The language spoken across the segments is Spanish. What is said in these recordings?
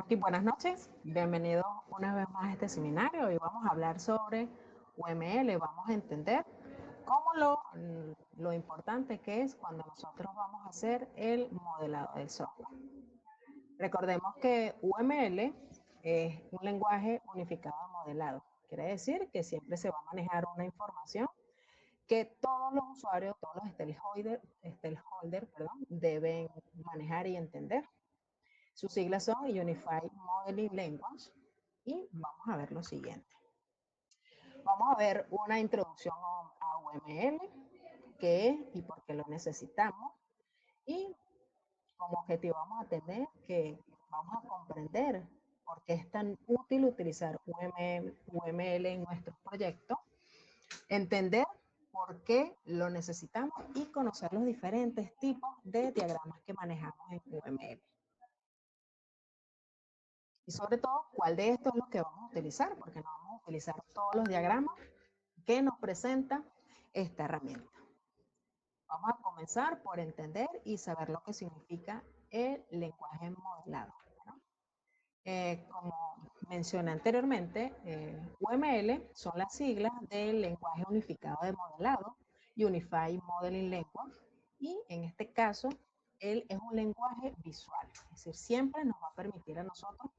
Joaquín, buenas noches. Bienvenido una vez más a este seminario. Hoy vamos a hablar sobre UML. Vamos a entender cómo lo importante que es cuando nosotros vamos a hacer el modelado del software. Recordemos que UML es un lenguaje unificado de modelado. Quiere decir que siempre se va a manejar una información que todos los usuarios, todos los stakeholders, deben manejar y entender. Sus siglas son Unified Modeling Language y vamos a ver lo siguiente. Vamos a ver una introducción a UML, qué es y por qué lo necesitamos. Y como objetivo vamos a tener que vamos a comprender por qué es tan útil utilizar UML en nuestros proyectos, entender por qué lo necesitamos y conocer los diferentes tipos de diagramas que manejamos en UML. Y sobre todo, cuál de estos es lo que vamos a utilizar, porque no vamos a utilizar todos los diagramas que nos presenta esta herramienta. Vamos a comenzar por entender y saber lo que significa el lenguaje modelado, ¿no? Como mencioné anteriormente, UML son las siglas del lenguaje unificado de modelado, Unified Modeling Language, y en este caso, él es un lenguaje visual, es decir, siempre nos va a permitir a nosotros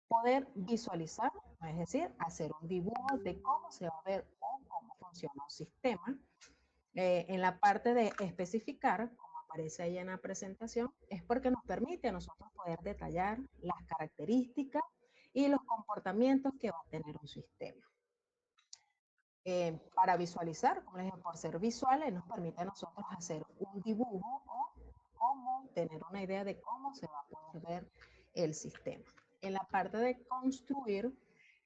poder visualizar, es decir, hacer un dibujo de cómo se va a ver o cómo funciona un sistema. En la parte de especificar, como aparece ahí en la presentación, es porque nos permite a nosotros poder detallar las características y los comportamientos que va a tener un sistema. Para visualizar, como les dije, por ser visuales, nos permite a nosotros hacer un dibujo o cómo tener una idea de cómo se va a poder ver el sistema. En la parte de construir,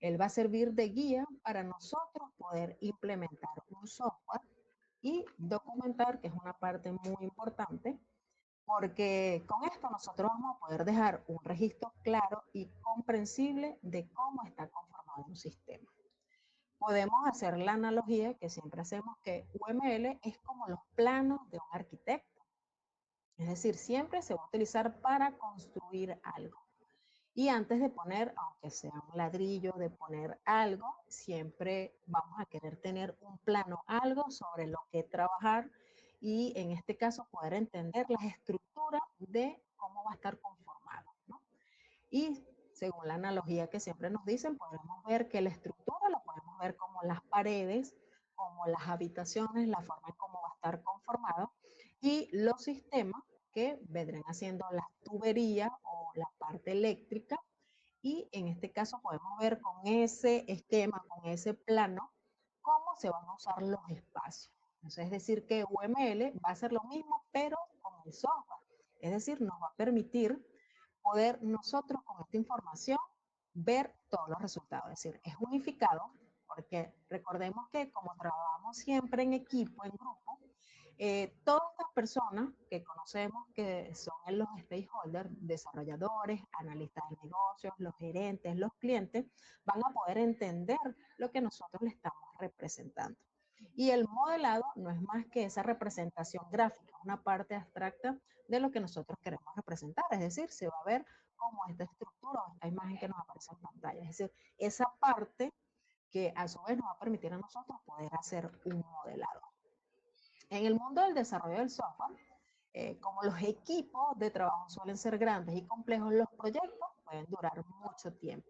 él va a servir de guía para nosotros poder implementar un software y documentar, que es una parte muy importante, porque con esto nosotros vamos a poder dejar un registro claro y comprensible de cómo está conformado un sistema. Podemos hacer la analogía que siempre hacemos, que UML es como los planos de un arquitecto. Es decir, siempre se va a utilizar para construir algo. Y antes de poner, aunque sea un ladrillo, de poner algo, siempre vamos a querer tener un plano, algo sobre lo que trabajar y en este caso poder entender las estructuras de cómo va a estar conformado, ¿no? Y según la analogía que siempre nos dicen, podemos ver que la estructura lo podemos ver como las paredes, como las habitaciones, la forma en cómo va a estar conformado, y los sistemas que vendrán haciendo las tuberías o la parte eléctrica, y en este caso podemos ver con ese esquema, con ese plano, cómo se van a usar los espacios. Entonces, es decir, que UML va a hacer lo mismo, pero con el software. Es decir, nos va a permitir poder nosotros con esta información ver todos los resultados. Es decir, es unificado, porque recordemos que como trabajamos siempre en equipo, en grupo, todas estas personas que conocemos, que son los stakeholders, desarrolladores, analistas de negocios, los gerentes, los clientes, van a poder entender lo que nosotros le estamos representando. Y el modelado no es más que esa representación gráfica, una parte abstracta de lo que nosotros queremos representar. Es decir, se va a ver como esta estructura o esta imagen que nos aparece en pantalla. Es decir, esa parte que a su vez nos va a permitir a nosotros poder hacer un modelado. En el mundo del desarrollo del software, como los equipos de trabajo suelen ser grandes y complejos, los proyectos pueden durar mucho tiempo.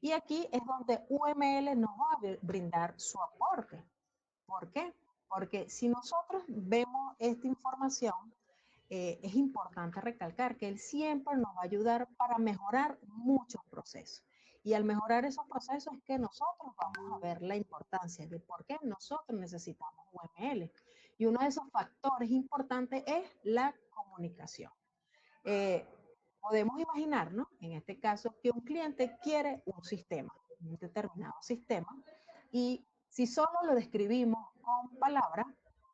Y aquí es donde UML nos va a brindar su aporte. ¿Por qué? Porque si nosotros vemos esta información, es importante recalcar que él siempre nos va a ayudar para mejorar muchos procesos. Y al mejorar esos procesos es que nosotros vamos a ver la importancia de por qué nosotros necesitamos UML. Y uno de esos factores importantes es la comunicación. Eh, Podemos imaginar, ¿no? En este caso, que un cliente quiere un sistema, un determinado sistema, y si solo lo describimos con palabras,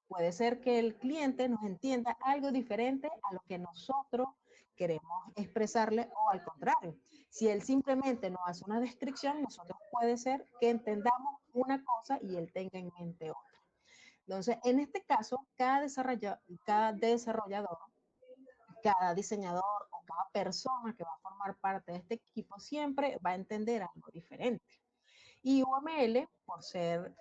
puede ser que el cliente nos entienda algo diferente a lo que nosotros queremos expresarle, o al contrario, si él simplemente nos hace una descripción, nosotros puede ser que entendamos una cosa y él tenga en mente otra. Entonces, en este caso, cada desarrollador cada diseñador o cada persona que va a formar parte de este equipo siempre va a entender algo diferente. Y UML, por ser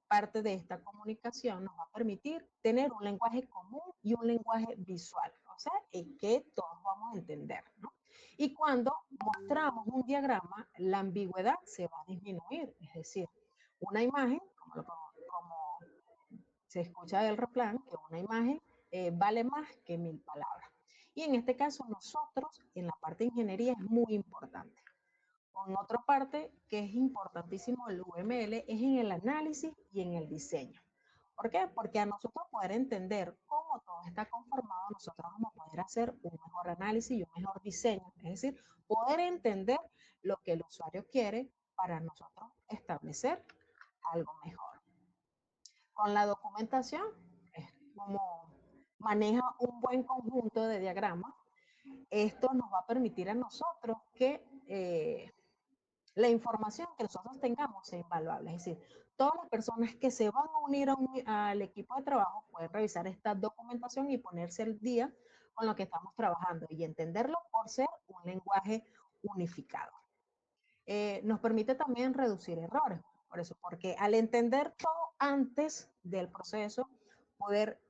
parte de esta comunicación, nos va a permitir tener un lenguaje común y un lenguaje visual, o sea, que todos vamos a entender, ¿no? Y cuando mostramos un diagrama, la ambigüedad se va a disminuir, es decir, una imagen, como se escucha del refrán, que una imagen vale más que 1000 palabras. Y en este caso, nosotros, en la parte de ingeniería, es muy importante. Con otra parte que es importantísimo el UML es en el análisis y en el diseño. ¿Por qué? Porque a nosotros poder entender cómo todo está conformado, nosotros vamos a poder hacer un mejor análisis y un mejor diseño. Es decir, poder entender lo que el usuario quiere para nosotros establecer algo mejor. Con la documentación, es como maneja un buen conjunto de diagramas. Esto nos va a permitir a nosotros que la información que nosotros tengamos sea invaluable. Es decir, todas las personas que se van a unir al equipo de trabajo pueden revisar esta documentación y ponerse al día con lo que estamos trabajando y entenderlo por ser un lenguaje unificado. Nos permite también reducir errores, por eso, porque al entender todo antes del proceso, poder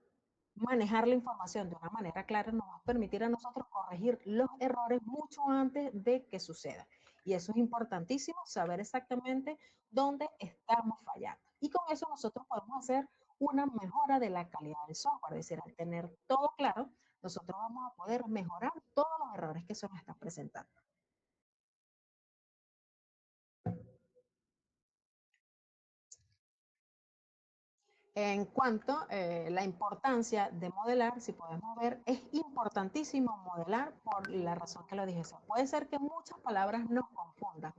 manejar la información de una manera clara nos va a permitir a nosotros corregir los errores mucho antes de que suceda. Y eso es importantísimo, saber exactamente dónde estamos fallando. Y con eso nosotros podemos hacer una mejora de la calidad del software. Es decir, al tener todo claro, nosotros vamos a poder mejorar todos los errores que se nos están presentando. En cuanto a la importancia de modelar, si podemos ver, es importantísimo modelar por la razón que lo dije. Puede ser que muchas palabras nos confundan,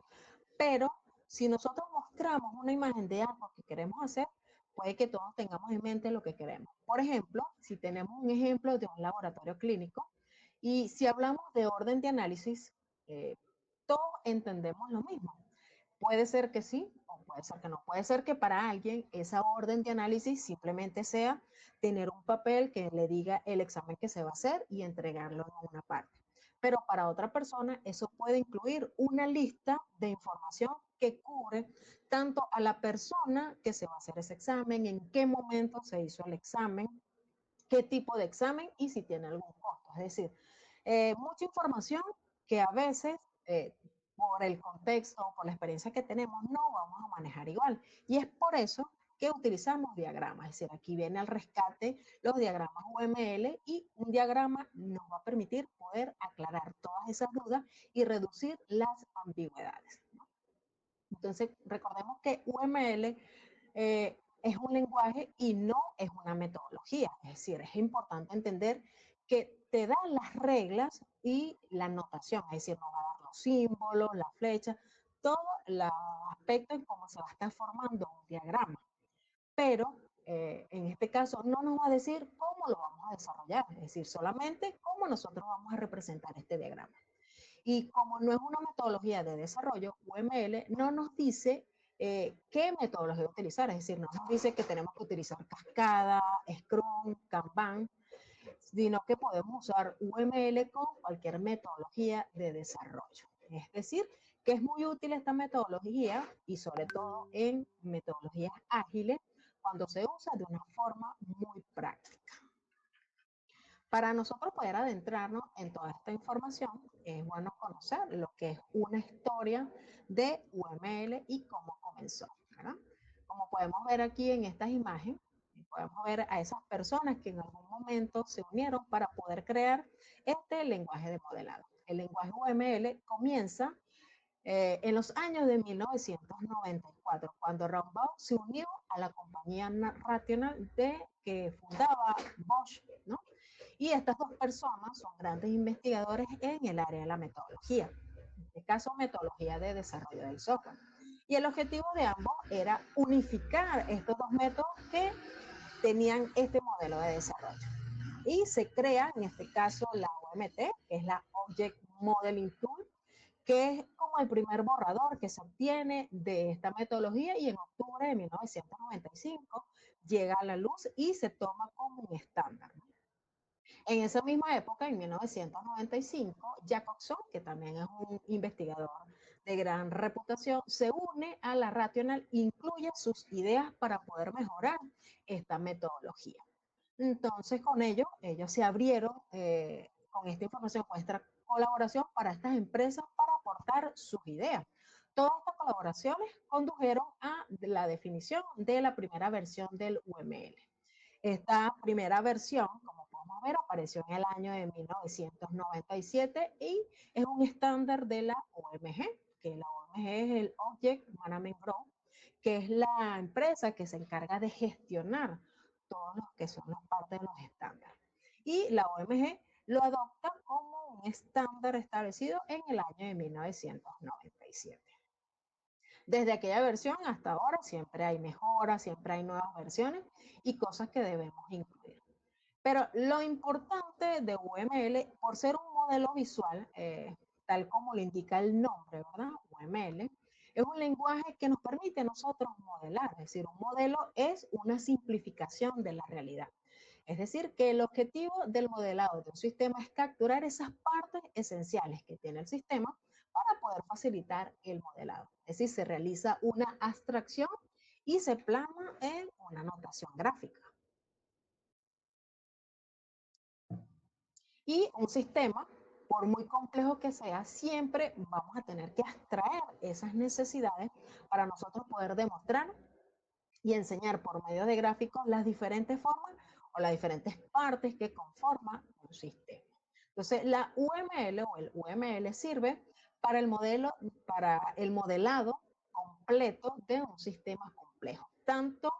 pero si nosotros mostramos una imagen de algo que queremos hacer, puede que todos tengamos en mente lo que queremos. Por ejemplo, si tenemos un ejemplo de un laboratorio clínico y si hablamos de orden de análisis, todos entendemos lo mismo. Puede ser que sí o puede ser que no. Puede ser que para alguien esa orden de análisis simplemente sea tener un papel que le diga el examen que se va a hacer y entregarlo en una parte. Pero para otra persona eso puede incluir una lista de información que cubre tanto a la persona que se va a hacer ese examen, en qué momento se hizo el examen, qué tipo de examen y si tiene algún costo. Es decir, mucha información que a veces, por el contexto o por la experiencia que tenemos, no vamos a manejar igual. Y es por eso que utilizamos diagramas. Es decir, aquí viene al rescate los diagramas UML y un diagrama nos va a permitir poder aclarar todas esas dudas y reducir las ambigüedades, ¿no? Entonces, recordemos que UML es un lenguaje y no es una metodología. Es decir, es importante entender que te da las reglas y la notación, es decir, nos va a dar los símbolos, las flechas, todo el aspecto en cómo se va a estar formando un diagrama. Pero en este caso no nos va a decir cómo lo vamos a desarrollar, es decir, solamente cómo nosotros vamos a representar este diagrama. Y como no es una metodología de desarrollo, UML no nos dice qué metodología utilizar, es decir, no nos dice que tenemos que utilizar Cascada, Scrum, Kanban, sino que podemos usar UML con cualquier metodología de desarrollo. Es decir, que es muy útil esta metodología y sobre todo en metodologías ágiles cuando se usa de una forma muy práctica. Para nosotros poder adentrarnos en toda esta información, es bueno conocer lo que es una historia de UML y cómo comenzó, ¿verdad? Como podemos ver aquí en estas imágenes, podemos ver a esas personas que en algún momento se unieron para poder crear este lenguaje de modelado. El lenguaje UML comienza en los años de 1994, cuando Rambaud se unió a la compañía Rational que fundaba Bosch, ¿no? Y estas dos personas son grandes investigadores en el área de la metodología, en este caso metodología de desarrollo del software. Y el objetivo de ambos era unificar estos dos métodos que tenían este modelo de desarrollo. Y se crea, en este caso, la OMT, que es la Object Modeling Tool, que es como el primer borrador que se obtiene de esta metodología y en octubre de 1995 llega a la luz y se toma como un estándar, ¿no? En esa misma época, en 1995, Jacobson, que también es un investigador de gran reputación, se une a la Rational e incluye sus ideas para poder mejorar esta metodología. Entonces, con ellos se abrieron con esta información, con esta colaboración para estas empresas para aportar sus ideas. Todas estas colaboraciones condujeron a la definición de la primera versión del UML. Esta primera versión, como podemos ver, apareció en el año de 1997 y es un estándar de la OMG, que la OMG es el Object Management Group, que es la empresa que se encarga de gestionar todos los que son las partes de los estándares. Y la OMG lo adopta como un estándar establecido en el año de 1997. Desde aquella versión hasta ahora siempre hay mejoras, siempre hay nuevas versiones y cosas que debemos incluir. Pero lo importante de UML, por ser un modelo visual, tal como lo indica el nombre, ¿verdad? UML, es un lenguaje que nos permite a nosotros modelar. Es decir, un modelo es una simplificación de la realidad. Es decir, que el objetivo del modelado de un sistema es capturar esas partes esenciales que tiene el sistema para poder facilitar el modelado. Es decir, se realiza una abstracción y se plasma en una notación gráfica. Y un sistema, por muy complejo que sea, siempre vamos a tener que abstraer esas necesidades para nosotros poder demostrar y enseñar por medio de gráficos las diferentes formas o las diferentes partes que conforman un sistema. Entonces, la UML o el UML sirve para para el modelado completo de un sistema complejo, tanto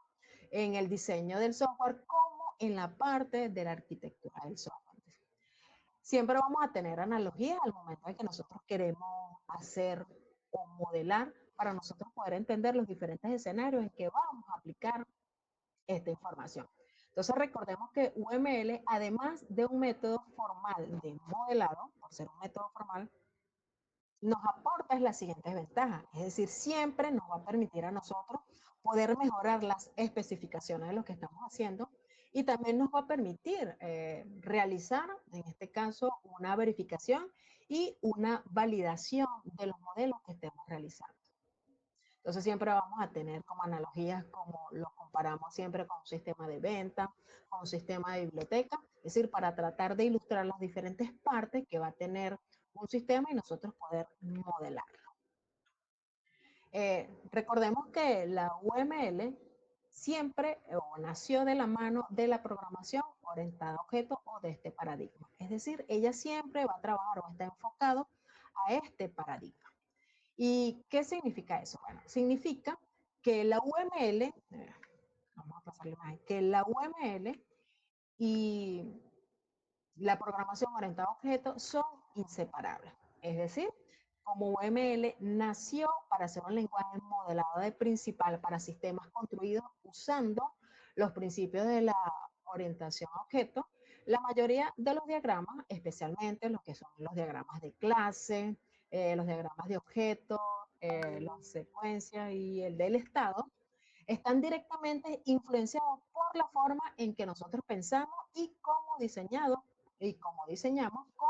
en el diseño del software como en la parte de la arquitectura del software. Siempre vamos a tener analogías al momento en que nosotros queremos hacer o modelar para nosotros poder entender los diferentes escenarios en que vamos a aplicar esta información. Entonces recordemos que UML, además de un método formal de modelado, por ser un método formal, nos aporta las siguientes ventajas. Es decir, siempre nos va a permitir a nosotros poder mejorar las especificaciones de lo que estamos haciendo y también nos va a permitir realizar, en este caso, una verificación y una validación de los modelos que estemos realizando. Entonces siempre vamos a tener como analogías como lo comparamos siempre con un sistema de venta, con un sistema de biblioteca, es decir, para tratar de ilustrar las diferentes partes que va a tener un sistema y nosotros poder modelarlo. Recordemos que la UML siempre nació de la mano de la programación orientada a objetos o de este paradigma. Es decir, ella siempre va a trabajar o está enfocado a este paradigma. ¿Y qué significa eso? Bueno, significa que la UML, vamos a pasarle más, que la UML y la programación orientada a objetos son inseparables. Es decir, como UML nació para ser un lenguaje modelado de principal para sistemas construidos usando los principios de la orientación a objetos, la mayoría de los diagramas, especialmente los que son los diagramas de clase, los diagramas de objetos, las secuencias y el del estado, están directamente influenciados por la forma en que nosotros pensamos y cómo diseñamos con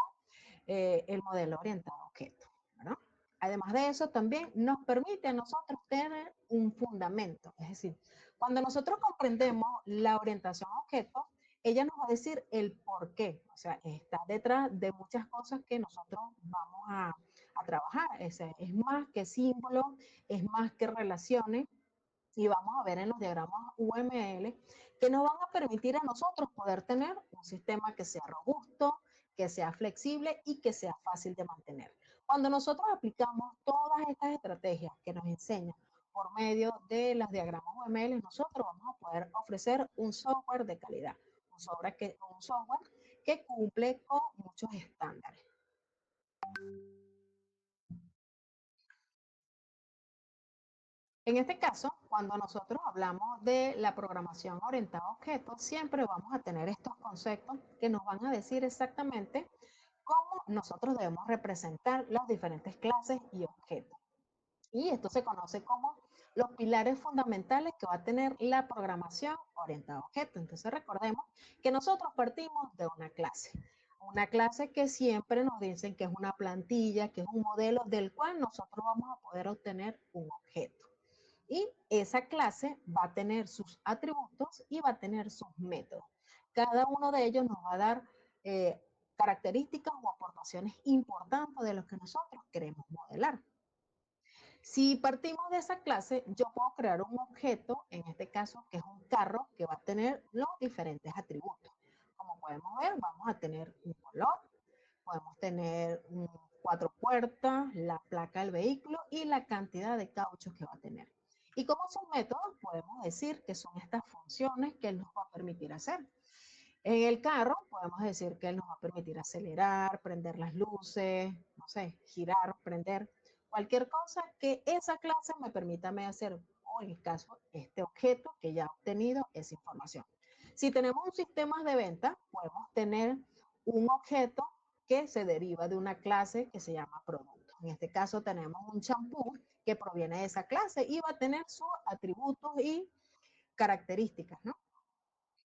el modelo orientado a objetos, ¿no? Además de eso, también nos permite a nosotros tener un fundamento. Es decir, cuando nosotros comprendemos la orientación a objetos, ella nos va a decir el por qué. O sea, está detrás de muchas cosas que nosotros vamos a trabajar. Es más que símbolos, es más que relaciones, y vamos a ver en los diagramas UML que nos van a permitir a nosotros poder tener un sistema que sea robusto, que sea flexible y que sea fácil de mantener. Cuando nosotros aplicamos todas estas estrategias que nos enseñan por medio de los diagramas UML, nosotros vamos a poder ofrecer un software de calidad, un software que cumple con muchos estándares. En este caso, cuando nosotros hablamos de la programación orientada a objetos, siempre vamos a tener estos conceptos que nos van a decir exactamente cómo nosotros debemos representar las diferentes clases y objetos. Y esto se conoce como los pilares fundamentales que va a tener la programación orientada a objetos. Entonces recordemos que nosotros partimos de una clase que siempre nos dicen que es una plantilla, que es un modelo del cual nosotros vamos a poder obtener un objeto. Y esa clase va a tener sus atributos y va a tener sus métodos. Cada uno de ellos nos va a dar características o aportaciones importantes de lo que nosotros queremos modelar. Si partimos de esa clase, yo puedo crear un objeto, en este caso, que es un carro, que va a tener los diferentes atributos. Como podemos ver, vamos a tener un color, podemos tener 4 puertas, la placa del vehículo y la cantidad de cauchos que va a tener. Y como son métodos, podemos decir que son estas funciones que él nos va a permitir hacer. En el carro podemos decir que él nos va a permitir acelerar, prender las luces, no sé, girar, prender, cualquier cosa que esa clase me permita hacer, o en el caso, este objeto que ya ha obtenido esa información. Si tenemos un sistema de venta, podemos tener un objeto que se deriva de una clase que se llama producto. En este caso tenemos un champú que proviene de esa clase y va a tener sus atributos y características, ¿no?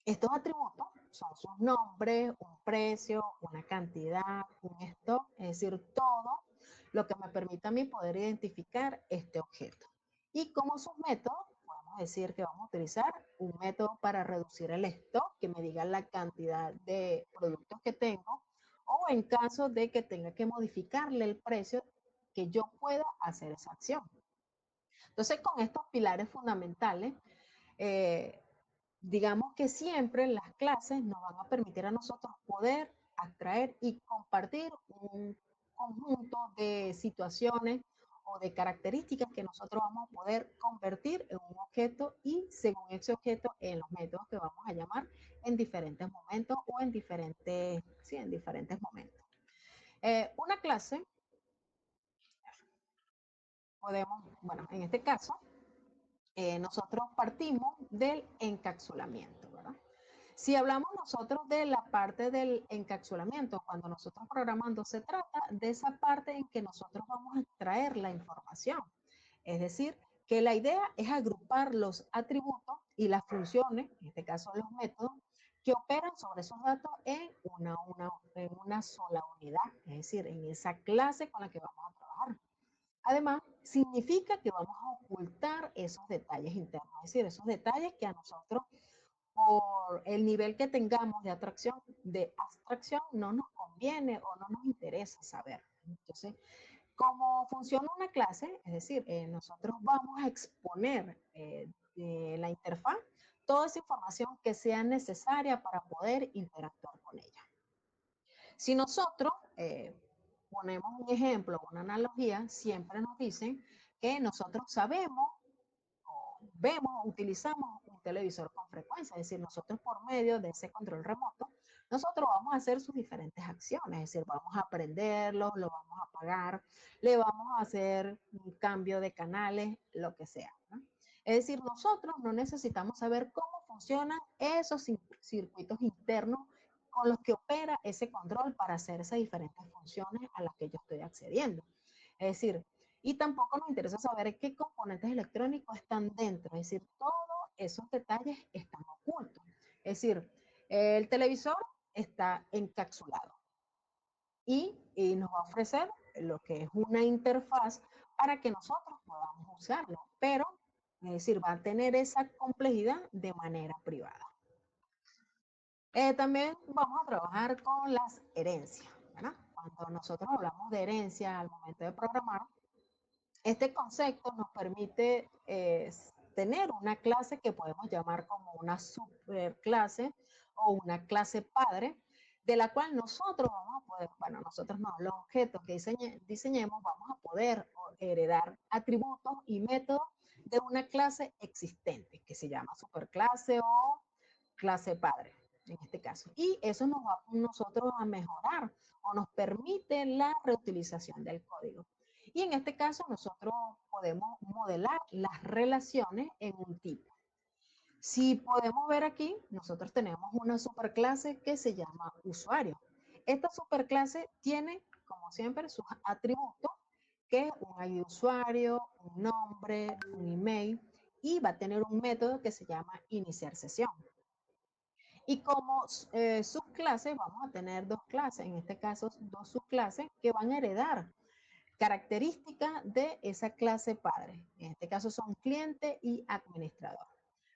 Estos atributos son sus nombres, un precio, una cantidad, un stock, es decir, todo lo que me permite a mí poder identificar este objeto. Y como sus métodos, podemos decir que vamos a utilizar un método para reducir el stock, que me diga la cantidad de productos que tengo, o en caso de que tenga que modificarle el precio, que yo pueda hacer esa acción. Entonces, con estos pilares fundamentales, eh, digamos que siempre las clases nos van a permitir a nosotros poder atraer y compartir un conjunto de situaciones o de características que nosotros vamos a poder convertir en un objeto y según ese objeto en los métodos que vamos a llamar en diferentes momentos o en diferentes momentos. Una clase podemos, bueno, en este caso, nosotros partimos del encapsulamiento, ¿verdad? Si hablamos nosotros de la parte del encapsulamiento, cuando nosotros programando se trata de esa parte en que nosotros vamos a extraer la información. Es decir, que la idea es agrupar los atributos y las funciones, en este caso los métodos, que operan sobre esos datos en una sola unidad, es decir, en esa clase con la que vamos a trabajar. Además, significa que vamos a ocultar esos detalles internos, es decir, esos detalles que a nosotros por el nivel que tengamos de abstracción, no nos conviene o no nos interesa saber. Entonces, ¿cómo funciona una clase? Es decir, nosotros vamos a exponer de la interfaz toda esa información que sea necesaria para poder interactuar con ella. Si nosotros ponemos un ejemplo, una analogía, siempre nos dicen que nosotros sabemos vemos o utilizamos un televisor con frecuencia, es decir, nosotros por medio de ese control remoto, nosotros vamos a hacer sus diferentes acciones, es decir, vamos a prenderlo, lo vamos a apagar, le vamos a hacer un cambio de canales, lo que sea, ¿no? Es decir, nosotros no necesitamos saber cómo funcionan esos circuitos internos con los que opera ese control para hacer esas diferentes funciones a las que yo estoy accediendo. Es decir, y tampoco nos interesa saber qué componentes electrónicos están dentro, es decir, todos esos detalles están ocultos. Es decir, el televisor está encapsulado y nos va a ofrecer lo que es una interfaz para que nosotros podamos usarlo, pero es decir, va a tener esa complejidad de manera privada. También vamos a trabajar con las herencias, ¿verdad? Cuando nosotros hablamos de herencia al momento de programar, este concepto nos permite tener una clase que podemos llamar como una superclase o una clase padre, de la cual nosotros vamos a poder, bueno, nosotros no, los objetos que diseñemos vamos a poder heredar atributos y métodos de una clase existente, que se llama superclase o clase padre, en este caso. Y eso nos va a nosotros a mejorar o nos permite la reutilización del código. Y en este caso nosotros podemos modelar las relaciones en un tipo. Si podemos ver aquí, nosotros tenemos una superclase que se llama usuario. Esta superclase tiene, como siempre, sus atributos que es un ID de usuario, un nombre, un email, y va a tener un método que se llama iniciar sesión. Y como subclases, vamos a tener dos clases, en este caso dos subclases, que van a heredar características de esa clase padre. En este caso son cliente y administrador.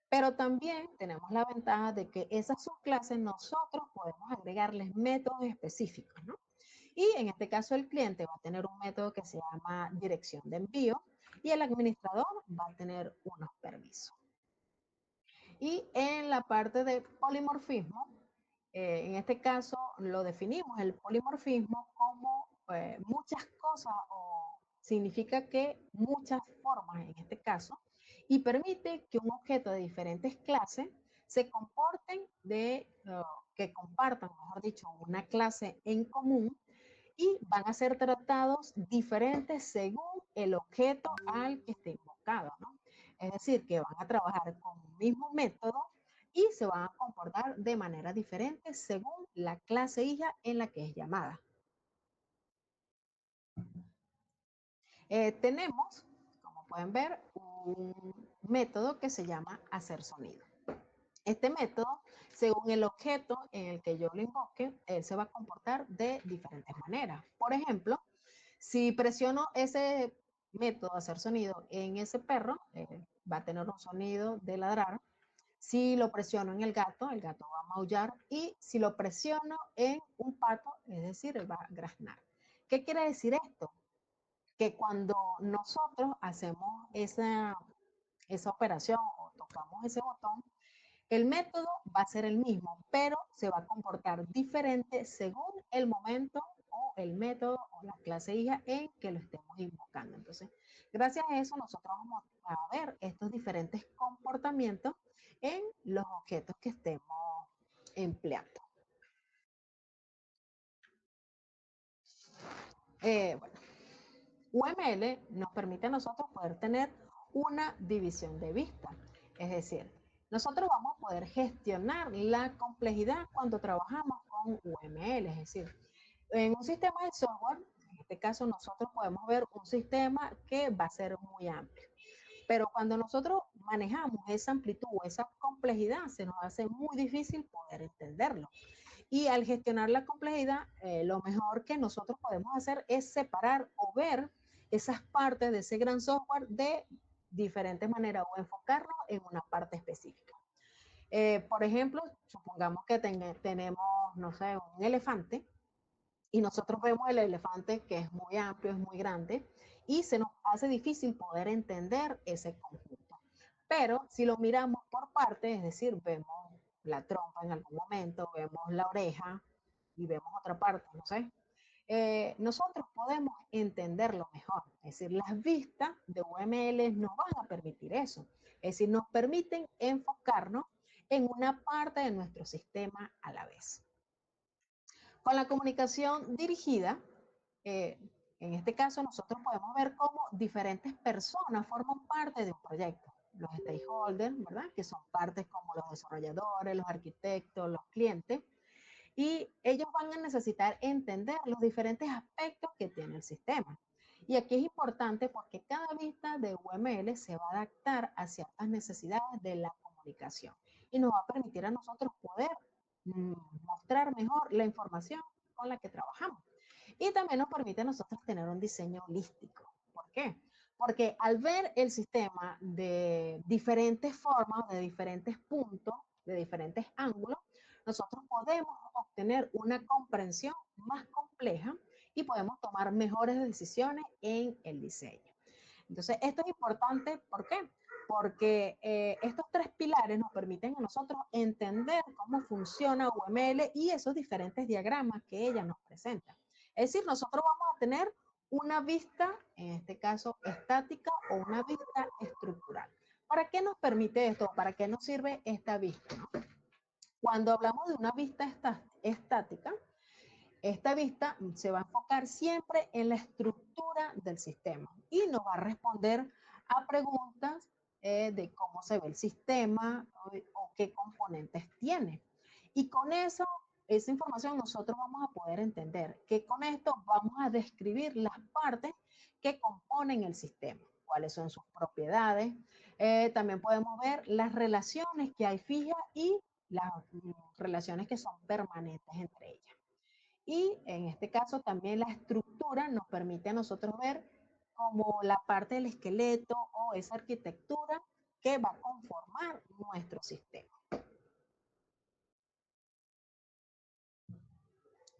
Pero también tenemos la ventaja de que esas subclases nosotros podemos agregarles métodos específicos, ¿no? Y en este caso el cliente va a tener un método que se llama dirección de envío y el administrador va a tener unos permisos. Y en la parte de polimorfismo, en este caso lo definimos el polimorfismo como muchas cosas o significa que muchas formas en este caso y permite que un objeto de diferentes clases se comporten que compartan, mejor dicho, una clase en común y van a ser tratados diferentes según el objeto al que esté invocado, ¿no? Es decir, que van a trabajar con un mismo método y se van a comportar de manera diferente según la clase hija en la que es llamada. Tenemos, como pueden ver, un método que se llama hacer sonido. Este método, según el objeto en el que yo lo invoque, él se va a comportar de diferentes maneras. Por ejemplo, si presiono ese método, hacer sonido, en ese perro, va a tener un sonido de ladrar. Si lo presiono en el gato va a maullar. Y si lo presiono en un pato, es decir, él va a graznar. ¿Qué quiere decir esto? Que cuando nosotros hacemos esa operación o tocamos ese botón, el método va a ser el mismo, pero se va a comportar diferente según el momento o el método o la clase hija en que lo estemos invocando. Entonces, gracias a eso nosotros vamos a ver estos diferentes comportamientos en los objetos que estemos empleando. Bueno, UML nos permite a nosotros poder tener una división de vista. Es decir, nosotros vamos a poder gestionar la complejidad cuando trabajamos con UML. Es decir, en un sistema de software, en este caso nosotros podemos ver un sistema que va a ser muy amplio. Pero cuando nosotros manejamos esa amplitud, esa complejidad, se nos hace muy difícil poder entenderlo. Y al gestionar la complejidad, lo mejor que nosotros podemos hacer es separar o ver esas partes de ese gran software de diferentes maneras o enfocarnos en una parte específica. Por ejemplo, supongamos que tenemos, no sé, un elefante y nosotros vemos el elefante que es muy amplio, es muy grande y se nos hace difícil poder entender ese conjunto. Pero si lo miramos por partes, es decir, vemos la trompa en algún momento, vemos la oreja y vemos otra parte, no sé, nosotros podemos entenderlo mejor. Es decir, las vistas de UML nos van a permitir eso. Es decir, nos permiten enfocarnos en una parte de nuestro sistema a la vez. Con la comunicación dirigida, eh, en este caso nosotros podemos ver cómo diferentes personas forman parte de un proyecto. Los stakeholders, ¿verdad? Que son partes como los desarrolladores, los arquitectos, los clientes. Y ellos van a necesitar entender los diferentes aspectos que tiene el sistema. Y aquí es importante porque cada vista de UML se va a adaptar a ciertas necesidades de la comunicación y nos va a permitir a nosotros poder mostrar mejor la información con la que trabajamos. Y también nos permite a nosotros tener un diseño holístico. ¿Por qué? Porque al ver el sistema de diferentes formas, de diferentes puntos, de diferentes ángulos, nosotros podemos obtener una comprensión más compleja y podemos tomar mejores decisiones en el diseño. Entonces, esto es importante, ¿por qué? Porque estos tres pilares nos permiten a nosotros entender cómo funciona UML y esos diferentes diagramas que ella nos presenta. Es decir, nosotros vamos a tener una vista, en este caso estática, o una vista estructural. ¿Para qué nos permite esto? ¿Para qué nos sirve esta vista? ¿No? Cuando hablamos de una vista estática, esta vista se va a enfocar siempre en la estructura del sistema y nos va a responder a preguntas de cómo se ve el sistema o qué componentes tiene. Y con eso esa información nosotros vamos a poder entender que con esto vamos a describir las partes que componen el sistema, cuáles son sus propiedades. También podemos ver las relaciones que hay fijas y las relaciones que son permanentes entre ellas. Y en este caso también la estructura nos permite a nosotros ver como la parte del esqueleto o esa arquitectura que va a conformar nuestro sistema.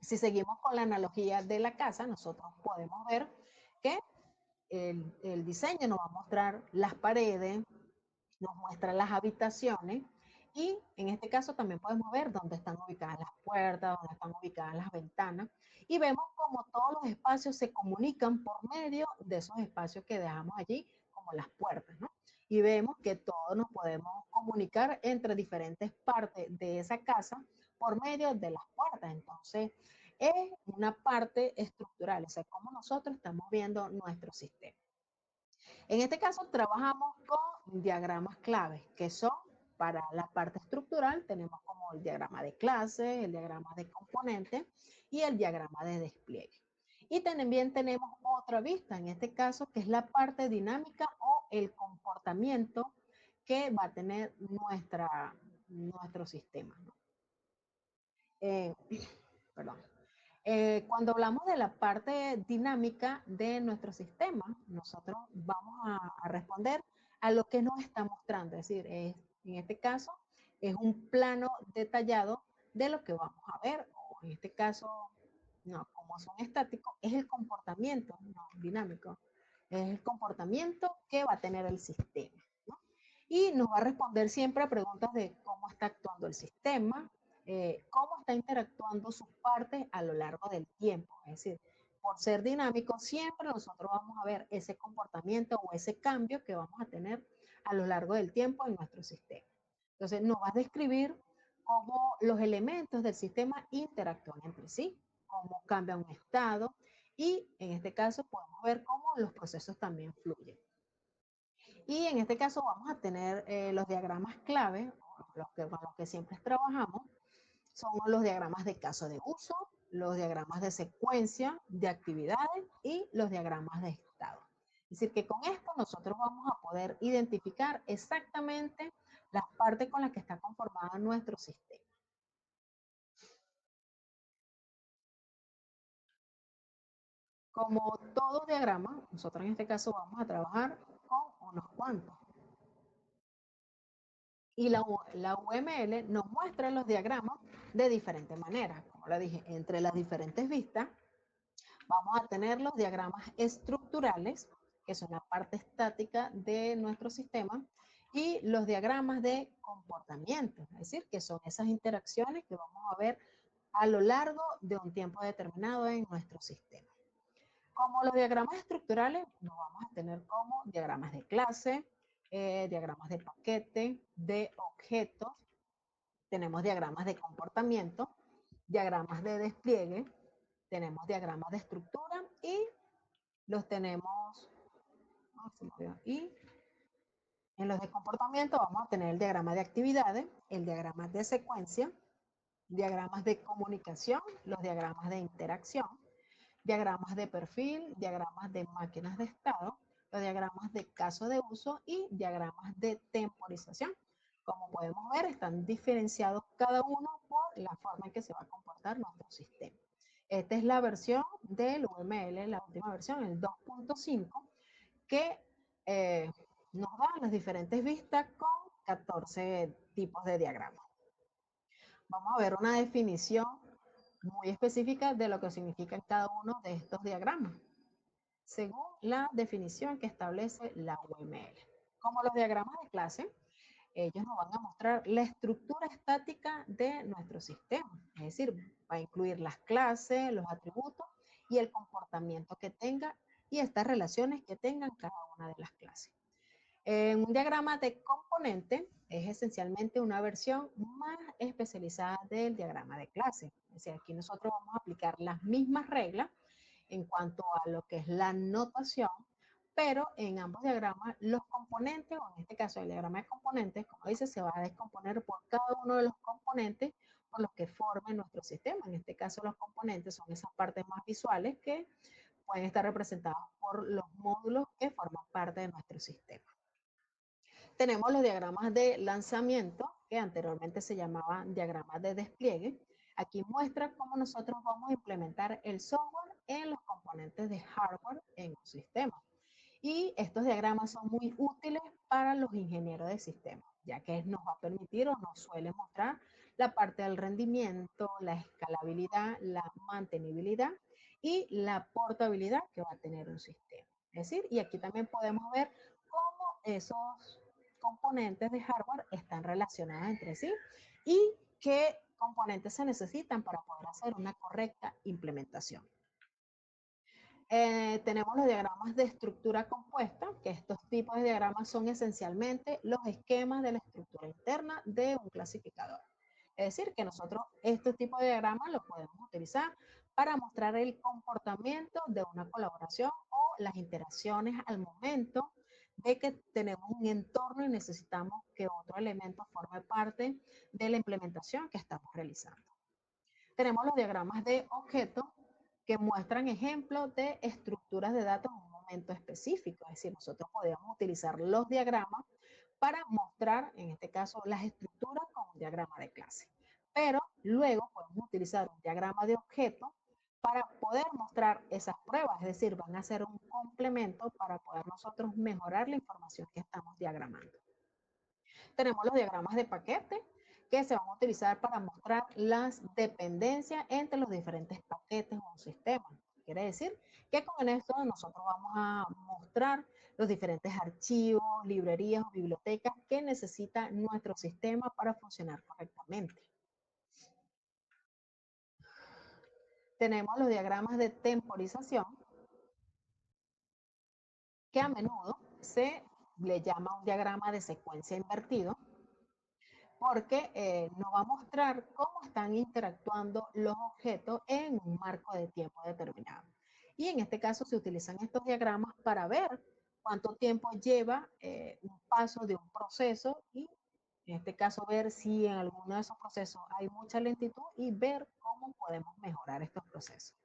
Si seguimos con la analogía de la casa, nosotros podemos ver que el diseño nos va a mostrar las paredes, nos muestra las habitaciones y en este caso también podemos ver dónde están ubicadas las puertas, dónde están ubicadas las ventanas y vemos cómo todos los espacios se comunican por medio de esos espacios que dejamos allí, como las puertas, ¿no? Y vemos que todos nos podemos comunicar entre diferentes partes de esa casa por medio de las puertas. Entonces, es una parte estructural, o sea, cómo nosotros estamos viendo nuestro sistema. En este caso trabajamos con diagramas claves, que son para la parte estructural, tenemos como el diagrama de clase, el diagrama de componente y el diagrama de despliegue. Y también tenemos otra vista, en este caso, que es la parte dinámica o el comportamiento que va a tener nuestro sistema, ¿no? Eh, perdón. Cuando hablamos de la parte dinámica de nuestro sistema, nosotros vamos a responder a lo que nos está mostrando. Es decir, en este caso es un plano detallado de lo que vamos a ver, o en este caso, no, como son estáticos, es el comportamiento, no dinámico, es el comportamiento que va a tener el sistema, ¿no? Y nos va a responder siempre a preguntas de cómo está actuando el sistema, cómo está interactuando sus partes a lo largo del tiempo. Es decir, por ser dinámico, siempre nosotros vamos a ver ese comportamiento o ese cambio que vamos a tener a lo largo del tiempo en nuestro sistema. Entonces, nos va a describir cómo los elementos del sistema interactúan entre sí, cómo cambia un estado y en este caso podemos ver cómo los procesos también fluyen. Y en este caso vamos a tener los diagramas clave, con los que siempre trabajamos, son los diagramas de caso de uso, los diagramas de secuencia de actividades y los diagramas de estado. Es decir, que con esto nosotros vamos a poder identificar exactamente las partes con las que está conformado nuestro sistema. Como todo diagrama, nosotros en este caso vamos a trabajar con unos cuantos. Y la UML nos muestra los diagramas de diferentes maneras. Como lo dije, entre las diferentes vistas vamos a tener los diagramas estructurales, que son la parte estática de nuestro sistema, y los diagramas de comportamiento, es decir, que son esas interacciones que vamos a ver a lo largo de un tiempo determinado en nuestro sistema. Como los diagramas estructurales, nos vamos a tener como diagramas de clase, diagramas de paquete, de objetos, tenemos diagramas de comportamiento, diagramas de despliegue, tenemos diagramas de estructura y los tenemos, y en los de comportamiento vamos a tener el diagrama de actividades, el diagrama de secuencia, diagramas de comunicación, los diagramas de interacción, diagramas de perfil, diagramas de máquinas de estado, los diagramas de caso de uso y diagramas de temporización. Como podemos ver, están diferenciados cada uno por la forma en que se va a comportar nuestro sistema. Esta es la versión del UML, la última versión, el 2.5, que eh, nos da las diferentes vistas con 14 tipos de diagramas. Vamos a ver una definición muy específica de lo que significan cada uno de estos diagramas, según la definición que establece la UML. Como los diagramas de clase, ellos nos van a mostrar la estructura estática de nuestro sistema, es decir, va a incluir las clases, los atributos y el comportamiento que tenga y estas relaciones que tengan cada una de las clases. En un diagrama de componente es esencialmente una versión más especializada del diagrama de clase. Es decir, aquí nosotros vamos a aplicar las mismas reglas en cuanto a lo que es la notación, pero en ambos diagramas los componentes, o en este caso el diagrama de componentes, como dice, se va a descomponer por cada uno de los componentes por los que formen nuestro sistema. En este caso, los componentes son esas partes más visuales que pueden estar representados por los módulos que forman parte de nuestro sistema. Tenemos los diagramas de lanzamiento, que anteriormente se llamaban diagramas de despliegue. Aquí muestra cómo nosotros vamos a implementar el software en los componentes de hardware en un sistema. Y estos diagramas son muy útiles para los ingenieros de sistemas, ya que nos va a permitir o nos suele mostrar la parte del rendimiento, la escalabilidad, la mantenibilidad y la portabilidad que va a tener un sistema. Es decir, y aquí también podemos ver cómo esos componentes de hardware están relacionados entre sí y qué componentes se necesitan para poder hacer una correcta implementación. Tenemos los diagramas de estructura compuesta, que estos tipos de diagramas son esencialmente los esquemas de la estructura interna de un clasificador. Es decir, que nosotros este tipo de diagramas lo podemos utilizar para mostrar el comportamiento de una colaboración o las interacciones al momento de que tenemos un entorno y necesitamos que otro elemento forme parte de la implementación que estamos realizando. Tenemos los diagramas de objetos que muestran ejemplos de estructuras de datos en un momento específico. Es decir, nosotros podemos utilizar los diagramas para mostrar, en este caso, las estructuras con un diagrama de clase. Pero luego podemos utilizar un diagrama de objeto para poder mostrar esas pruebas, es decir, van a ser un complemento para poder nosotros mejorar la información que estamos diagramando. Tenemos los diagramas de paquete que se van a utilizar para mostrar las dependencias entre los diferentes paquetes o sistemas. Quiere decir que con esto nosotros vamos a mostrar los diferentes archivos, librerías o bibliotecas que necesita nuestro sistema para funcionar correctamente. Tenemos los diagramas de temporización, que a menudo se le llama un diagrama de secuencia invertido, porque nos va a mostrar cómo están interactuando los objetos en un marco de tiempo determinado. Y en este caso se utilizan estos diagramas para ver cuánto tiempo lleva un paso de un proceso y en este caso ver si en alguno de esos procesos hay mucha lentitud y ver cómo podemos mejorar estos procesos.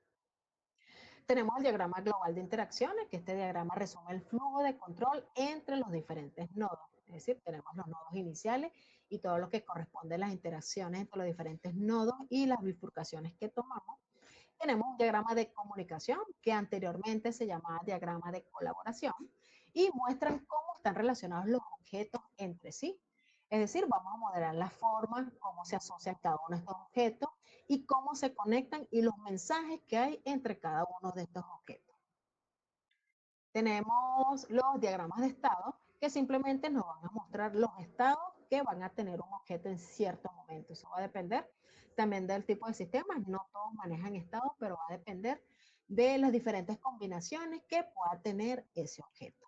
Tenemos el diagrama global de interacciones, que este diagrama resume el flujo de control entre los diferentes nodos. Es decir, tenemos los nodos iniciales y todo lo que corresponde a las interacciones entre los diferentes nodos y las bifurcaciones que tomamos. Tenemos un diagrama de comunicación, que anteriormente se llamaba diagrama de colaboración, y muestran cómo están relacionados los objetos entre sí. Es decir, vamos a modelar las formas, cómo se asocian cada uno de estos objetos y cómo se conectan y los mensajes que hay entre cada uno de estos objetos. Tenemos los diagramas de estado, que simplemente nos van a mostrar los estados que van a tener un objeto en cierto momento. Eso va a depender también del tipo de sistema. No todos manejan estados, pero va a depender de las diferentes combinaciones que pueda tener ese objeto.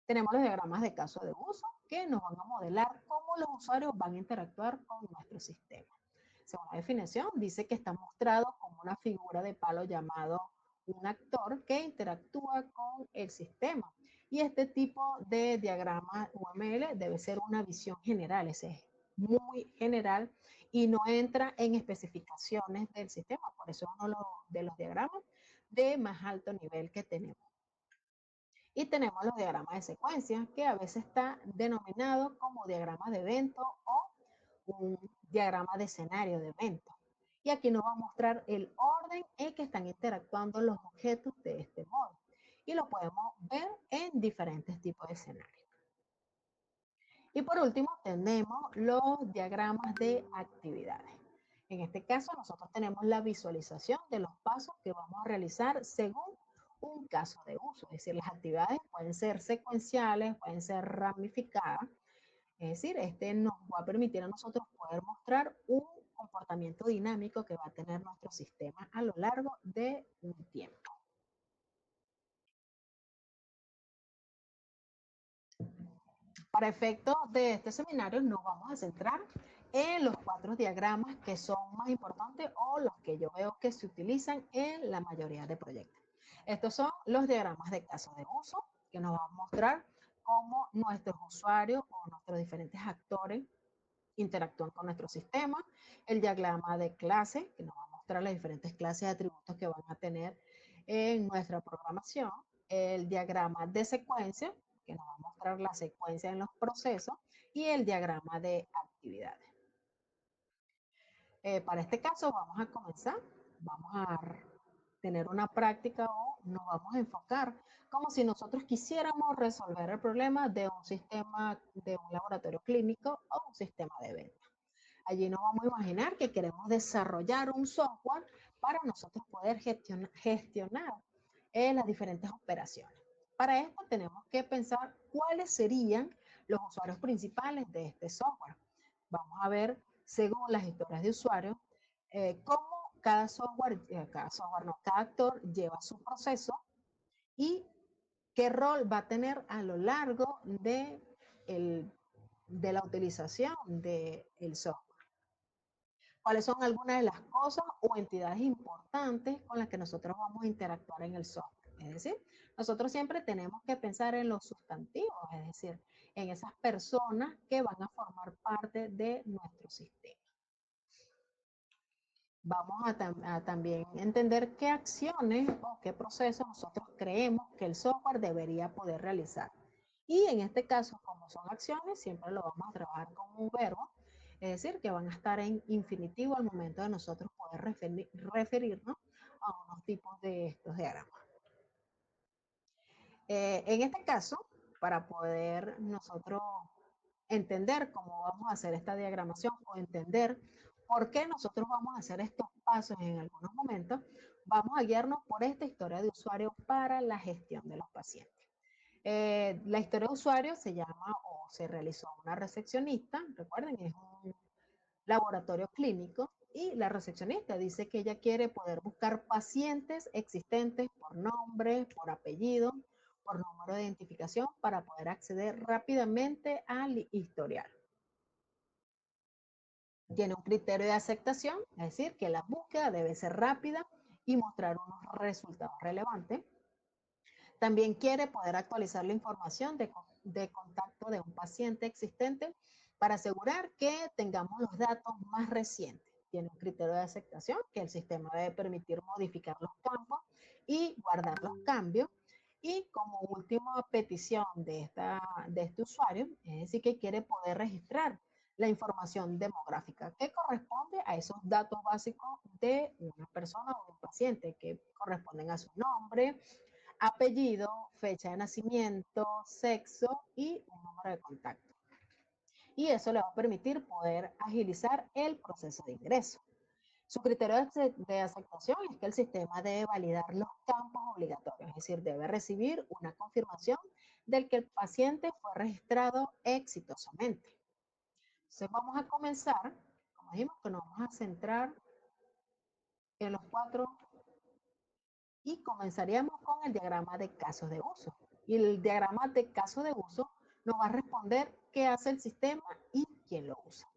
Tenemos los diagramas de caso de uso, que nos van a modelar cómo los usuarios van a interactuar con nuestro sistema. Según la definición, dice que está mostrado como una figura de palo llamado un actor que interactúa con el sistema. Y este tipo de diagrama UML debe ser una visión general, ese es muy general y no entra en especificaciones del sistema. Por eso es uno de los diagramas de más alto nivel que tenemos. Y tenemos los diagramas de secuencia, que a veces está denominado como diagrama de evento o un diagrama de escenario de evento. Y aquí nos va a mostrar el orden en que están interactuando los objetos de este modo. Y lo podemos ver en diferentes tipos de escenarios. Y por último, tenemos los diagramas de actividades. En este caso, nosotros tenemos la visualización de los pasos que vamos a realizar según un caso de uso. Es decir, las actividades pueden ser secuenciales, pueden ser ramificadas. Es decir, este nos va a permitir a nosotros poder mostrar un comportamiento dinámico que va a tener nuestro sistema a lo largo de un tiempo. Para efectos de este seminario nos vamos a centrar en los 4 diagramas que son más importantes o los que yo veo que se utilizan en la mayoría de proyectos. Estos son los diagramas de caso de uso, que nos van a mostrar cómo nuestros usuarios o nuestros diferentes actores interactúan con nuestro sistema, el diagrama de clase, que nos va a mostrar las diferentes clases de atributos que van a tener en nuestra programación, el diagrama de secuencia, que nos va a mostrar la secuencia en los procesos, y el diagrama de actividades. Para este caso vamos a comenzar, vamos a tener una práctica o nos vamos a enfocar como si nosotros quisiéramos resolver el problema de un sistema, de un laboratorio clínico o un sistema de venta. Allí nos vamos a imaginar que queremos desarrollar un software para nosotros poder gestionar las diferentes operaciones. Para esto tenemos que pensar cuáles serían los usuarios principales de este software. Vamos a ver, según las historias de usuario, cómo cada actor lleva su proceso y qué rol va a tener a lo largo de la utilización del software. ¿Cuáles son algunas de las cosas o entidades importantes con las que nosotros vamos a interactuar en el software? Es decir, nosotros siempre tenemos que pensar en los sustantivos, es decir, en esas personas que van a formar parte de nuestro sistema. Vamos a también entender qué acciones o qué procesos nosotros creemos que el software debería poder realizar. Y en este caso, como son acciones, siempre lo vamos a trabajar como un verbo, es decir, que van a estar en infinitivo al momento de nosotros poder referirnos a unos tipos de estos diagramas. En este caso, para poder nosotros entender cómo vamos a hacer esta diagramación o entender por qué nosotros vamos a hacer estos pasos en algunos momentos, vamos a guiarnos por esta historia de usuario para la gestión de los pacientes. La historia de usuario se llama o se realizó una recepcionista, recuerden, es un laboratorio clínico, y la recepcionista dice que ella quiere poder buscar pacientes existentes por nombre, por apellido, por número de identificación para poder acceder rápidamente al historial. Tiene un criterio de aceptación, es decir, que la búsqueda debe ser rápida y mostrar unos resultados relevantes. También quiere poder actualizar la información de contacto de un paciente existente para asegurar que tengamos los datos más recientes. Tiene un criterio de aceptación que el sistema debe permitir modificar los campos y guardar los cambios. Y como última petición de este usuario, es decir, que quiere poder registrar la información demográfica que corresponde a esos datos básicos de una persona o de un paciente, que corresponden a su nombre, apellido, fecha de nacimiento, sexo y un número de contacto. Y eso le va a permitir poder agilizar el proceso de ingreso. Su criterio de aceptación es que el sistema debe validar los campos obligatorios, es decir, debe recibir una confirmación del que el paciente fue registrado exitosamente. Entonces vamos a comenzar, como dijimos, que nos vamos a centrar en los 4 y comenzaríamos con el diagrama de casos de uso. Y el diagrama de caso de uso nos va a responder qué hace el sistema y quién lo usa.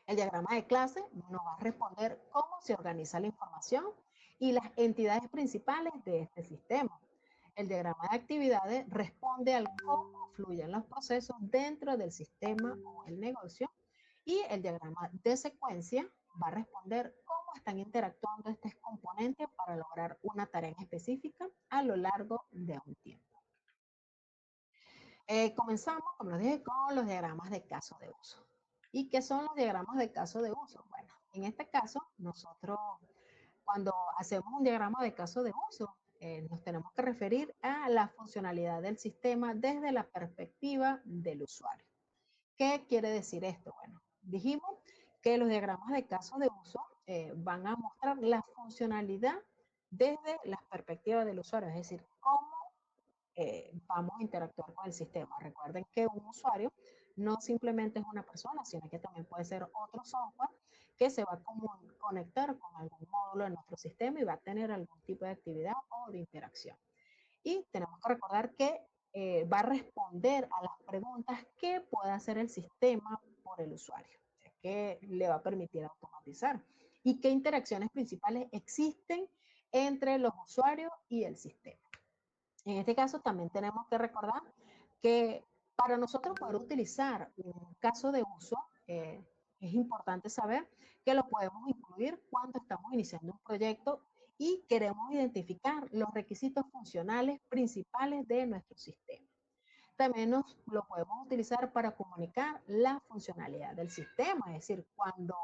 El diagrama de clase nos va a responder cómo se organiza la información y las entidades principales de este sistema. El diagrama de actividades responde al cómo fluyen los procesos dentro del sistema o el negocio. Y el diagrama de secuencia va a responder cómo están interactuando estos componentes para lograr una tarea en específica a lo largo de un tiempo. Comenzamos, como les dije, con los diagramas de caso de uso. ¿Y qué son los diagramas de caso de uso? Bueno, en este caso, nosotros cuando hacemos un diagrama de caso de uso, nos tenemos que referir a la funcionalidad del sistema desde la perspectiva del usuario. ¿Qué quiere decir esto? Bueno, dijimos que los diagramas de caso de uso van a mostrar la funcionalidad desde la perspectiva del usuario, es decir, cómo vamos a interactuar con el sistema. Recuerden que un usuario no simplemente es una persona, sino que también puede ser otro software que se va a conectar con algún módulo de nuestro sistema y va a tener algún tipo de actividad o de interacción. Y tenemos que recordar que va a responder a las preguntas que puede hacer el sistema por el usuario, que le va a permitir automatizar. Y qué interacciones principales existen entre los usuarios y el sistema. En este caso también tenemos que recordar que para nosotros poder utilizar un caso de uso, es importante saber que lo podemos incluir cuando estamos iniciando un proyecto y queremos identificar los requisitos funcionales principales de nuestro sistema. También lo podemos utilizar para comunicar la funcionalidad del sistema, es decir, cuando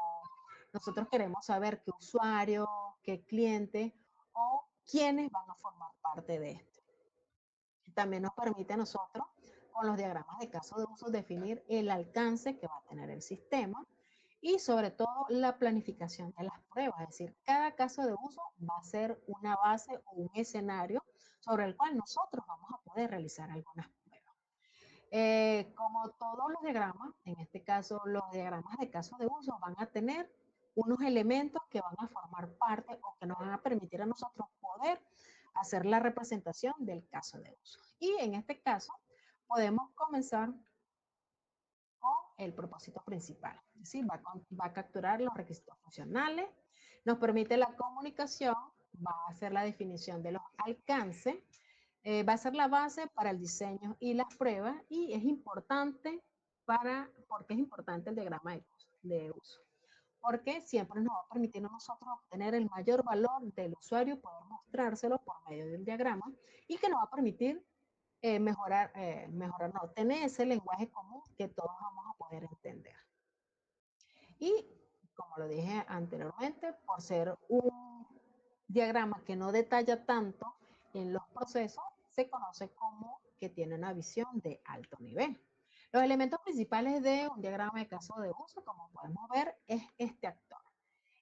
nosotros queremos saber qué usuario, qué cliente o quiénes van a formar parte de esto. También nos permite a nosotros, con los diagramas de caso de uso, definir el alcance que va a tener el sistema y sobre todo la planificación de las pruebas. Es decir, cada caso de uso va a ser una base o un escenario sobre el cual nosotros vamos a poder realizar algunas pruebas. Como todos los diagramas, en este caso los diagramas de caso de uso van a tener unos elementos que van a formar parte o que nos van a permitir a nosotros poder hacer la representación del caso de uso. Y en este caso podemos comenzar con el propósito principal. Es decir, va a capturar los requisitos funcionales, nos permite la comunicación, va a hacer la definición de los alcances, va a ser la base para el diseño y las pruebas y es importante porque es importante el diagrama de uso. Porque siempre nos va a permitir a nosotros obtener el mayor valor del usuario, poder mostrárselo por medio del diagrama y que nos va a permitir mejorar, no, tener ese lenguaje común que todos vamos a poder entender. Y como lo dije anteriormente, por ser un diagrama que no detalla tanto en los procesos, se conoce como que tiene una visión de alto nivel. Los elementos principales de un diagrama de caso de uso, como podemos ver, es este actor.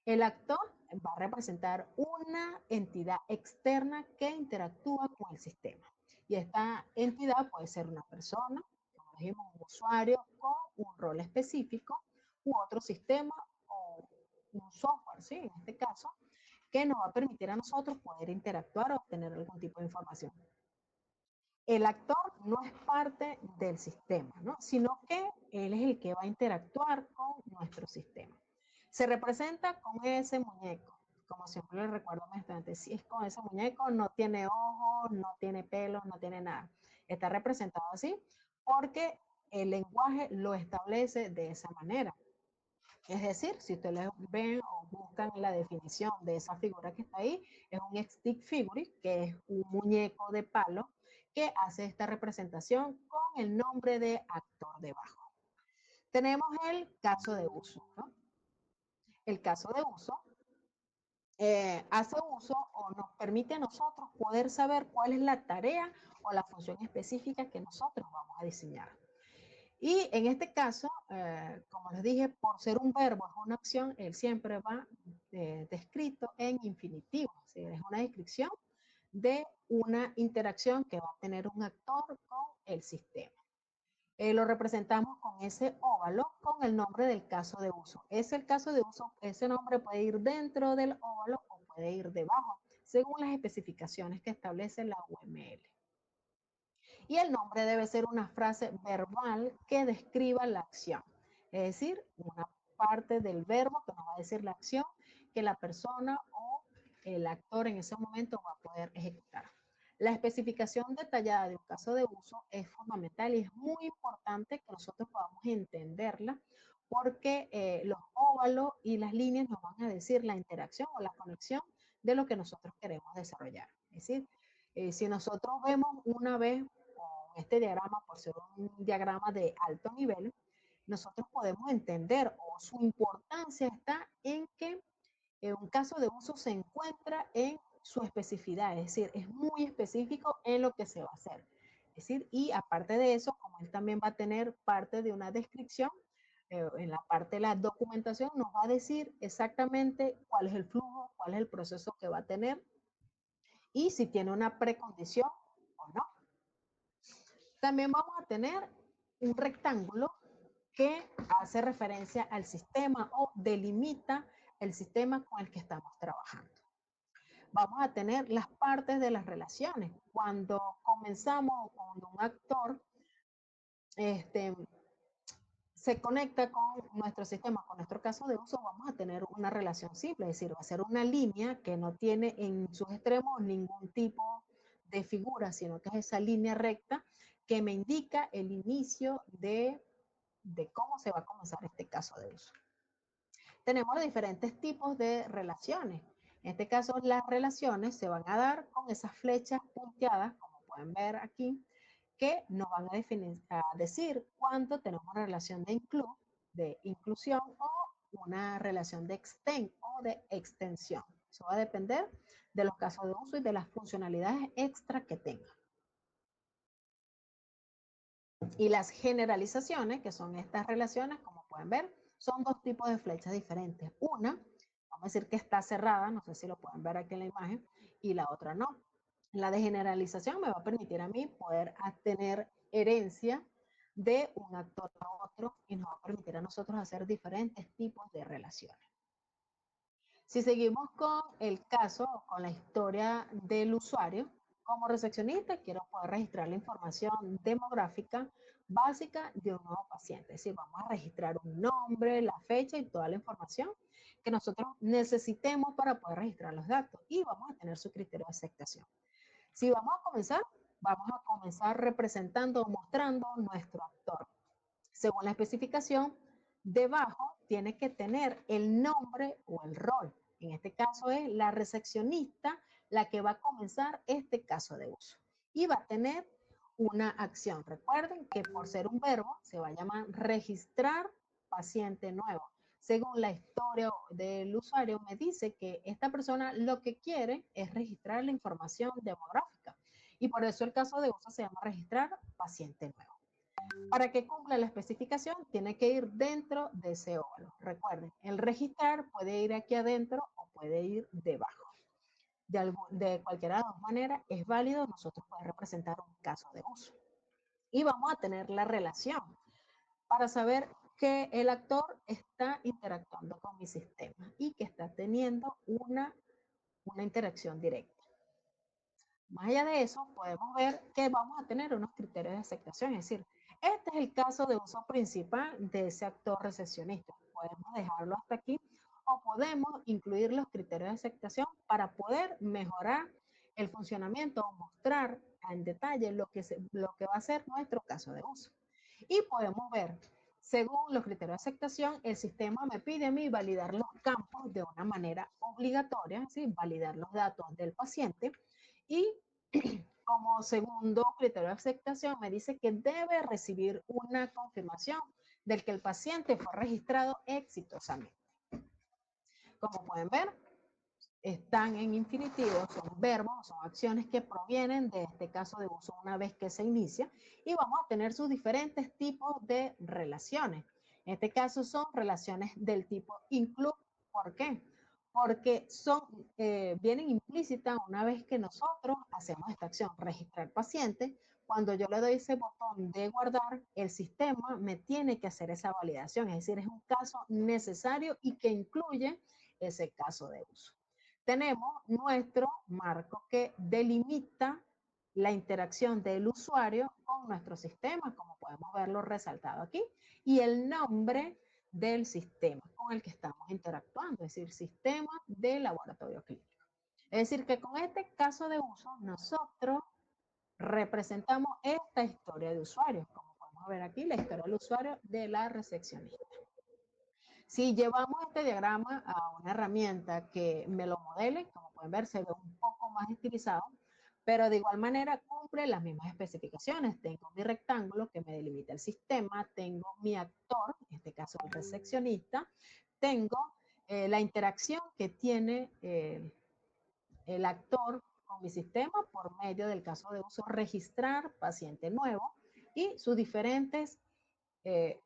El actor va a representar una entidad externa que interactúa con el sistema. Y esta entidad puede ser una persona, como dijimos, un usuario con un rol específico, u otro sistema o un software, ¿sí? En este caso, que nos va a permitir a nosotros poder interactuar o obtener algún tipo de información. El actor no es parte del sistema, ¿no? Sino que él es el que va a interactuar con nuestro sistema. Se representa con ese muñeco, como siempre le recuerdo a mi estudiante, si es con ese muñeco, no tiene ojos, no tiene pelos, no tiene nada. Está representado así porque el lenguaje lo establece de esa manera. Es decir, si ustedes ven o buscan la definición de esa figura que está ahí, es un stick figure, que es un muñeco de palo que hace esta representación con el nombre de actor debajo. Tenemos el caso de uso, ¿no? El caso de uso hace uso o nos permite a nosotros poder saber cuál es la tarea o la función específica que nosotros vamos a diseñar. Y en este caso, como les dije, por ser un verbo, es una acción, él siempre va descrito en infinitivo. ¿Sí? Es una descripción de una interacción que va a tener un actor con el sistema. Lo representamos con ese óvalo con el nombre del caso de uso. Es el caso de uso, ese nombre puede ir dentro del óvalo o puede ir debajo, según las especificaciones que establece la UML. Y el nombre debe ser una frase verbal que describa la acción. Es decir, una parte del verbo que nos va a decir la acción que la persona o el actor en ese momento va a poder ejecutar. La especificación detallada de un caso de uso es fundamental y es muy importante que nosotros podamos entenderla porque los óvalos y las líneas nos van a decir la interacción o la conexión de lo que nosotros queremos desarrollar. Es decir, si nosotros vemos una vez este diagrama, por ser un diagrama de alto nivel, nosotros podemos entender o su importancia está en que un caso de uso se encuentra en su especificidad, es decir, es muy específico en lo que se va a hacer. Es decir, y aparte de eso, como él también va a tener parte de una descripción, en la parte de la documentación nos va a decir exactamente cuál es el flujo, cuál es el proceso que va a tener y si tiene una precondición o no. También vamos a tener un rectángulo que hace referencia al sistema o delimita el sistema con el que estamos trabajando. Vamos a tener las partes de las relaciones. Cuando comenzamos, cuando un actor se conecta con nuestro sistema, con nuestro caso de uso, vamos a tener una relación simple, es decir, va a ser una línea que no tiene en sus extremos ningún tipo de figura, sino que es esa línea recta que me indica el inicio de de cómo se va a comenzar este caso de uso. Tenemos los diferentes tipos de relaciones. En este caso, las relaciones se van a dar con esas flechas punteadas, como pueden ver aquí, que nos van a decir cuánto tenemos una relación de inclusión o una relación de extend o de extensión. Eso va a depender de los casos de uso y de las funcionalidades extra que tenga. Y las generalizaciones, que son estas relaciones, como pueden ver, son dos tipos de flechas diferentes. Una, vamos a decir que está cerrada, no sé si lo pueden ver aquí en la imagen, y la otra no. La de generalización me va a permitir a mí poder tener herencia de un actor a otro y nos va a permitir a nosotros hacer diferentes tipos de relaciones. Si seguimos con el caso o con la historia del usuario, como recepcionista quiero poder registrar la información demográfica básica de un nuevo paciente. Es decir, vamos a registrar un nombre, la fecha y toda la información que nosotros necesitemos para poder registrar los datos y vamos a tener su criterio de aceptación. Si vamos a comenzar representando o mostrando nuestro actor. Según la especificación, debajo tiene que tener el nombre o el rol. En este caso es la recepcionista la que va a comenzar este caso de uso. Y va a tener una acción. Recuerden que por ser un verbo se va a llamar registrar paciente nuevo. Según la historia del usuario, me dice que esta persona lo que quiere es registrar la información demográfica. Y por eso el caso de uso se llama registrar paciente nuevo. Para que cumpla la especificación, tiene que ir dentro de ese óvalo. Recuerden, el registrar puede ir aquí adentro o puede ir debajo. De cualquiera de las dos maneras, es válido nosotros poder representar un caso de uso. Y vamos a tener la relación para saber que el actor está interactuando con mi sistema y que está teniendo una interacción directa. Más allá de eso, podemos ver que vamos a tener unos criterios de aceptación, es decir, este es el caso de uso principal de ese actor recepcionista. Podemos dejarlo hasta aquí o podemos incluir los criterios de aceptación para poder mejorar el funcionamiento o mostrar en detalle lo que va a ser nuestro caso de uso. Y podemos ver, según los criterios de aceptación, el sistema me pide a mí validar los campos de una manera obligatoria, ¿sí? Validar los datos del paciente y como segundo criterio de aceptación me dice que debe recibir una confirmación del que el paciente fue registrado exitosamente. Como pueden ver, están en infinitivo, son verbos, son acciones que provienen de este caso de uso una vez que se inicia y vamos a tener sus diferentes tipos de relaciones. En este caso son relaciones del tipo include. ¿Por qué? Porque vienen implícitas una vez que nosotros hacemos esta acción, registrar paciente. Cuando yo le doy ese botón de guardar, el sistema me tiene que hacer esa validación, es decir, es un caso necesario y que incluye ese caso de uso. Tenemos nuestro marco que delimita la interacción del usuario con nuestro sistema, como podemos verlo resaltado aquí, y el nombre del sistema con el que estamos interactuando, es decir, sistema de laboratorio clínico. Es decir, que con este caso de uso nosotros representamos esta historia de usuario, como podemos ver aquí, la historia del usuario de la recepcionista. Si llevamos este diagrama a una herramienta que me lo modele, como pueden ver, se ve un poco más estilizado, pero de igual manera cumple las mismas especificaciones. Tengo mi rectángulo que me delimita el sistema, tengo mi actor, en este caso el recepcionista, tengo la interacción que tiene el actor con mi sistema por medio del caso de uso registrar paciente nuevo y sus diferentes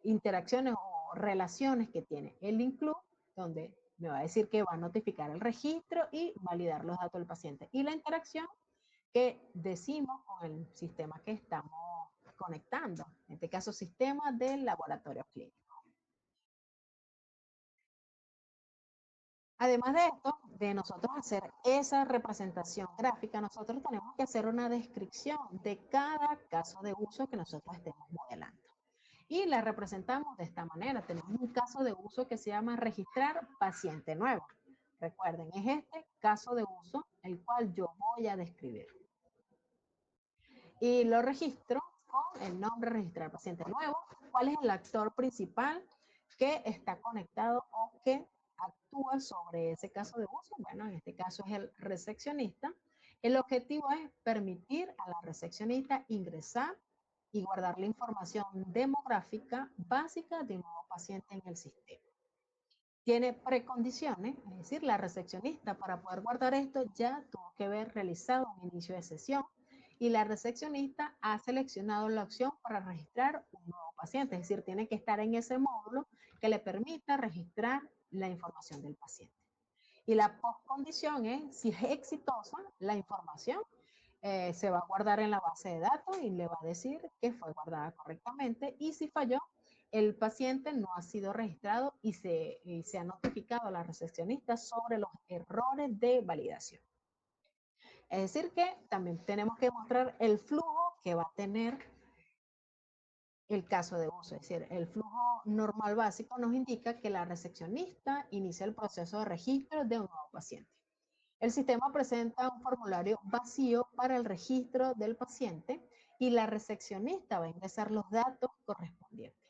interacciones o relaciones que tiene el include, donde me va a decir que va a notificar el registro y validar los datos del paciente. Y la interacción que decimos con el sistema que estamos conectando, en este caso sistema del laboratorio clínico. Además de esto, de nosotros hacer esa representación gráfica, nosotros tenemos que hacer una descripción de cada caso de uso que nosotros estemos modelando. Y la representamos de esta manera. Tenemos un caso de uso que se llama registrar paciente nuevo. Recuerden, es este caso de uso el cual yo voy a describir. Y lo registro con el nombre registrar paciente nuevo. ¿Cuál es el actor principal que está conectado o que actúa sobre ese caso de uso? Bueno, en este caso es el recepcionista. El objetivo es permitir a la recepcionista ingresar y guardar la información demográfica básica de un nuevo paciente en el sistema. Tiene precondiciones, es decir, la recepcionista para poder guardar esto ya tuvo que haber realizado un inicio de sesión y la recepcionista ha seleccionado la opción para registrar un nuevo paciente, es decir, tiene que estar en ese módulo que le permita registrar la información del paciente. Y la postcondición es, si es exitosa la información, se va a guardar en la base de datos y le va a decir que fue guardada correctamente, y si falló, el paciente no ha sido registrado y se ha notificado a la recepcionista sobre los errores de validación. Es decir, que también tenemos que mostrar el flujo que va a tener el caso de uso. Es decir, el flujo normal básico nos indica que la recepcionista inicia el proceso de registro de un nuevo paciente. El sistema presenta un formulario vacío para el registro del paciente y la recepcionista va a ingresar los datos correspondientes.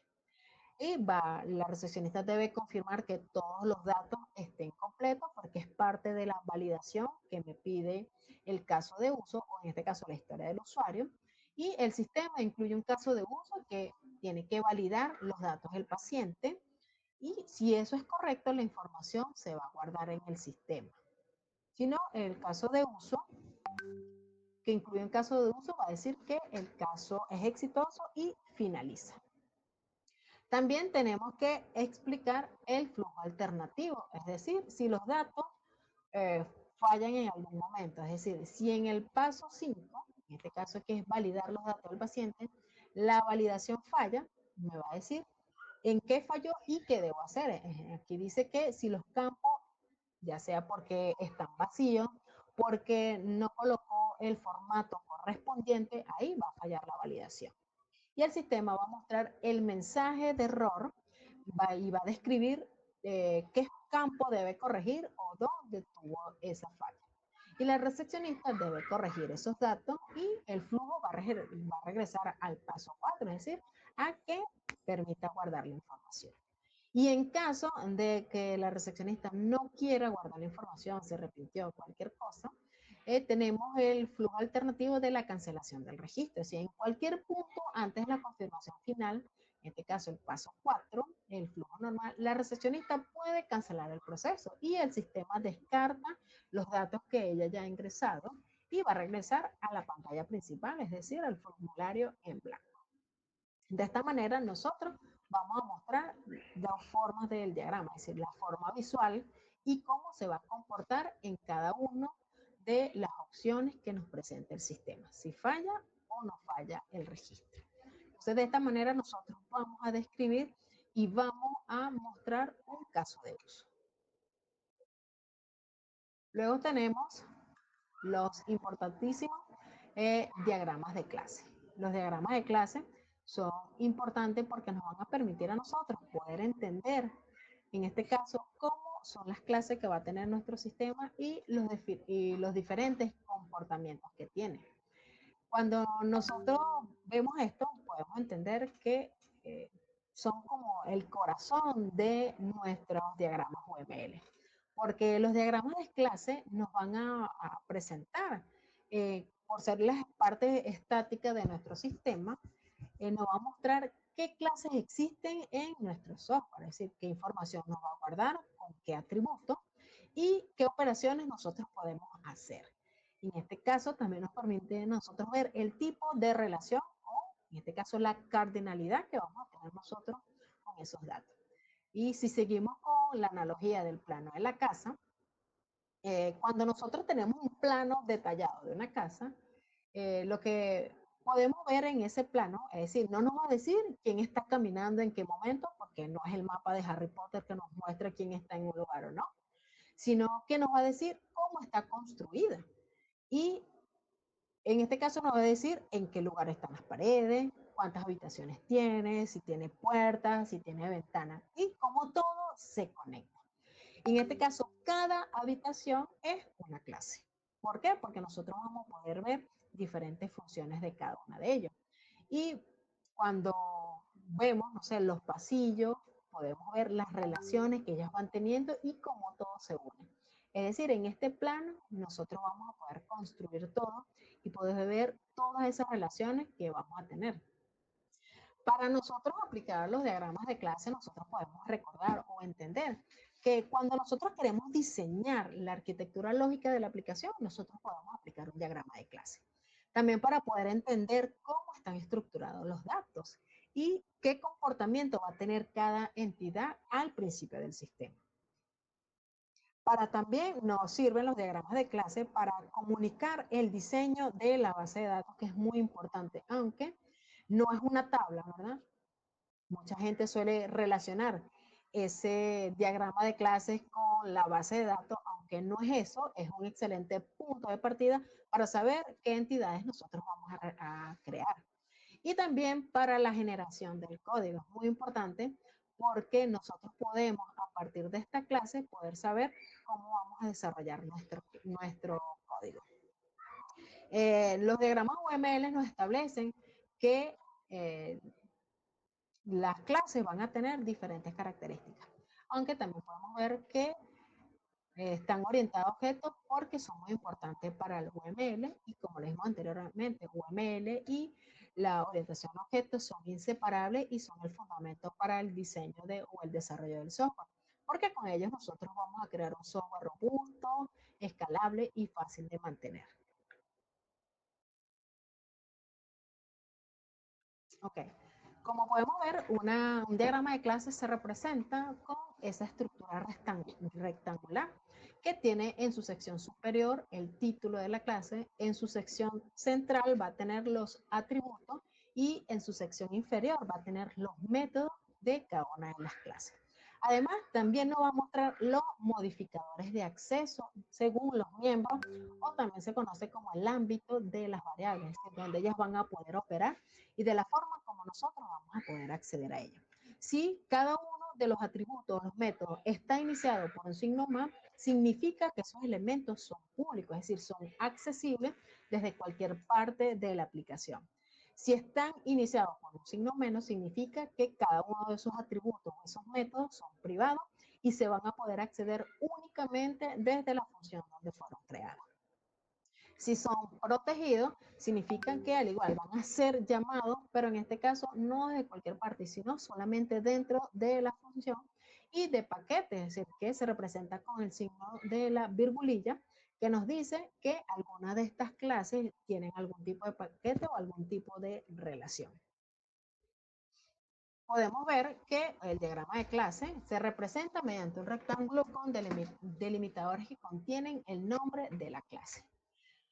Y la recepcionista debe confirmar que todos los datos estén completos porque es parte de la validación que me pide el caso de uso, o en este caso la historia del usuario. Y el sistema incluye un caso de uso que tiene que validar los datos del paciente, y si eso es correcto, la información se va a guardar en el sistema. Si no, el caso de uso, que incluye un caso de uso, va a decir que el caso es exitoso y finaliza. También tenemos que explicar el flujo alternativo, es decir, si los datos fallan en algún momento, es decir, si en el paso 5, en este caso que es validar los datos del paciente, la validación falla, me va a decir en qué falló y qué debo hacer. Aquí dice que si los campos, ya sea porque están vacíos, porque no colocó el formato correspondiente, ahí va a fallar la validación. Y el sistema va a mostrar el mensaje de error y va a describir qué campo debe corregir o dónde tuvo esa falla. Y la recepcionista debe corregir esos datos y el flujo va a regresar al paso 4, es decir, a que permita guardar la información. Y en caso de que la recepcionista no quiera guardar la información, se arrepintió, cualquier cosa, tenemos el flujo alternativo de la cancelación del registro. Si en cualquier punto antes de la confirmación final, en este caso el paso 4, el flujo normal, la recepcionista puede cancelar el proceso y el sistema descarta los datos que ella ya ha ingresado y va a regresar a la pantalla principal, es decir, al formulario en blanco. De esta manera nosotros vamos a mostrar dos formas del diagrama, es decir, la forma visual y cómo se va a comportar en cada uno de las opciones que nos presenta el sistema, si falla o no falla el registro. Entonces, de esta manera nosotros vamos a describir y vamos a mostrar un caso de uso. Luego tenemos los importantísimos diagramas de clase. Los diagramas de clase son importantes porque nos van a permitir a nosotros poder entender, en este caso, cómo son las clases que va a tener nuestro sistema y los diferentes comportamientos que tiene. Cuando nosotros vemos esto, podemos entender que son como el corazón de nuestros diagramas UML, porque los diagramas de clase nos van a presentar, por ser las partes estáticas de nuestro sistema, nos va a mostrar qué clases existen en nuestro software, es decir, qué información nos va a guardar, con qué atributos y qué operaciones nosotros podemos hacer. En este caso también nos permite a nosotros ver el tipo de relación o, en este caso, la cardinalidad que vamos a tener nosotros con esos datos. Y si seguimos con la analogía del plano de la casa, cuando nosotros tenemos un plano detallado de una casa, lo que podemos ver en ese plano, es decir, no nos va a decir quién está caminando en qué momento, porque no es el mapa de Harry Potter que nos muestra quién está en un lugar o no, sino que nos va a decir cómo está construida. Y en este caso nos va a decir en qué lugar están las paredes, cuántas habitaciones tiene, si tiene puertas, si tiene ventanas y cómo todo se conecta. En este caso, cada habitación es una clase. ¿Por qué? Porque nosotros vamos a poder ver diferentes funciones de cada una de ellas. Y cuando vemos, no sé, los pasillos, podemos ver las relaciones que ellas van teniendo y cómo todo se une. Es decir, en este plano nosotros vamos a poder construir todo y poder ver todas esas relaciones que vamos a tener. Para nosotros aplicar los diagramas de clase, nosotros podemos recordar o entender que cuando nosotros queremos diseñar la arquitectura lógica de la aplicación, nosotros podemos aplicar un diagrama de clase. También para poder entender cómo están estructurados los datos y qué comportamiento va a tener cada entidad al principio del sistema. Para también nos sirven los diagramas de clase para comunicar el diseño de la base de datos, que es muy importante, aunque no es una tabla, ¿verdad? Mucha gente suele relacionar ese diagrama de clases con la base de datos, aunque no es eso, es un excelente punto de partida para saber qué entidades nosotros vamos a crear. Y también para la generación del código, es muy importante porque nosotros podemos, a partir de esta clase, poder saber cómo vamos a desarrollar nuestro código. Los diagramas UML nos establecen que las clases van a tener diferentes características, aunque también podemos ver que están orientados a objetos porque son muy importantes para el UML y como les dijimos anteriormente, UML y la orientación a objetos son inseparables y son el fundamento para el diseño o el desarrollo del software, porque con ellos nosotros vamos a crear un software robusto, escalable y fácil de mantener. Ok. Como podemos ver, un diagrama de clases se representa con esa estructura rectangular que tiene en su sección superior el título de la clase, en su sección central va a tener los atributos y en su sección inferior va a tener los métodos de cada una de las clases. Además, también nos va a mostrar los modificadores de acceso según los miembros, o también se conoce como el ámbito de las variables, donde ellas van a poder operar y de la forma como nosotros vamos a poder acceder a ello. Si cada uno de los atributos, los métodos, está iniciado por un signo más, significa que esos elementos son públicos, es decir, son accesibles desde cualquier parte de la aplicación. Si están iniciados por un signo menos, significa que cada uno de esos atributos o esos métodos son privados y se van a poder acceder únicamente desde la función donde fueron creados. Si son protegidos, significan que al igual van a ser llamados, pero en este caso no de cualquier parte, sino solamente dentro de la función y de paquete, es decir, que se representa con el signo de la virgulilla, que nos dice que alguna de estas clases tienen algún tipo de paquete o algún tipo de relación. Podemos ver que el diagrama de clase se representa mediante un rectángulo con delimitadores que contienen el nombre de la clase.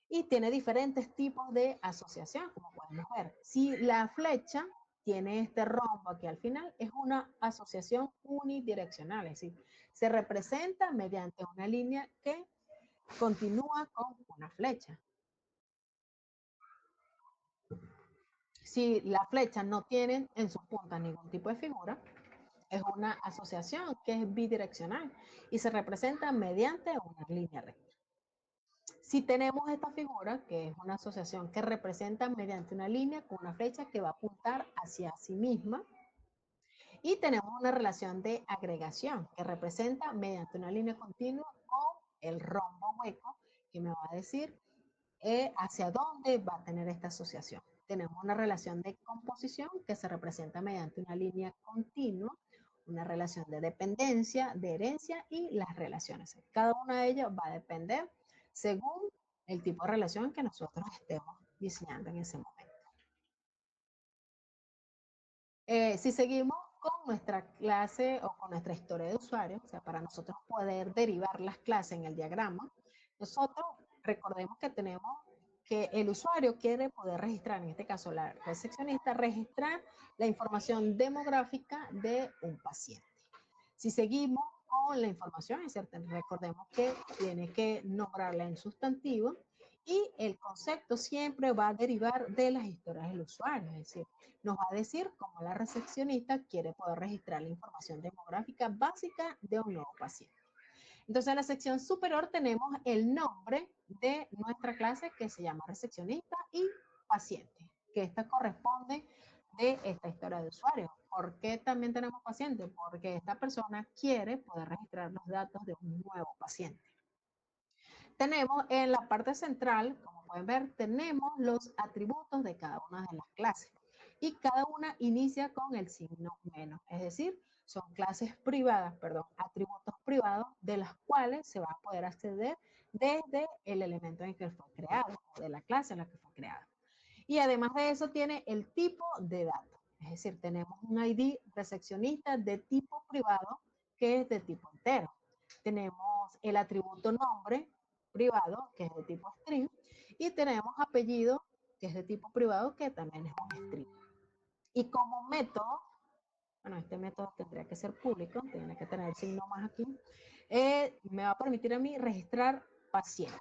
Y tiene diferentes tipos de asociación, como podemos ver. Si la flecha tiene este rombo aquí al final, es una asociación unidireccional, es decir, se representa mediante una línea que continúa con una flecha. Si la flecha no tiene en sus puntas ningún tipo de figura, es una asociación que es bidireccional y se representa mediante una línea recta. Si tenemos esta figura, que es una asociación que representa mediante una línea con una flecha que va a apuntar hacia sí misma, y tenemos una relación de agregación que representa mediante una línea continua con el rombo hueco que me va a decir hacia dónde va a tener esta asociación. Tenemos una relación de composición que se representa mediante una línea continua, una relación de dependencia, de herencia y las relaciones. Cada una de ellas va a depender según el tipo de relación que nosotros estemos diseñando en ese momento. Si seguimos con nuestra clase o con nuestra historia de usuario, o sea, para nosotros poder derivar las clases en el diagrama, nosotros recordemos que tenemos que el usuario quiere poder registrar, en este caso la recepcionista, registrar la información demográfica de un paciente. Si seguimos con la información, es cierto, recordemos que tiene que nombrarla en sustantivo y el concepto siempre va a derivar de las historias del usuario, es decir, nos va a decir cómo la recepcionista quiere poder registrar la información demográfica básica de un nuevo paciente. Entonces, en la sección superior tenemos el nombre de nuestra clase que se llama recepcionista y paciente. que esta corresponde de esta historia de usuario. ¿Por qué también tenemos pacientes? Porque esta persona quiere poder registrar los datos de un nuevo paciente. Tenemos en la parte central, como pueden ver, tenemos los atributos de cada una de las clases. Y cada una inicia con el signo menos, es decir, son clases privadas, perdón, atributos privados de las cuales se va a poder acceder desde el elemento en que fue creado o de la clase en la que fue creada. Y además de eso tiene el tipo de datos, es decir, tenemos un ID recepcionista de tipo privado que es de tipo entero. Tenemos el atributo nombre privado que es de tipo string y tenemos apellido que es de tipo privado que también es un string. Y como método, bueno, este método tendría que ser público, tiene que tener el signo más aquí, me va a permitir a mí registrar paciente.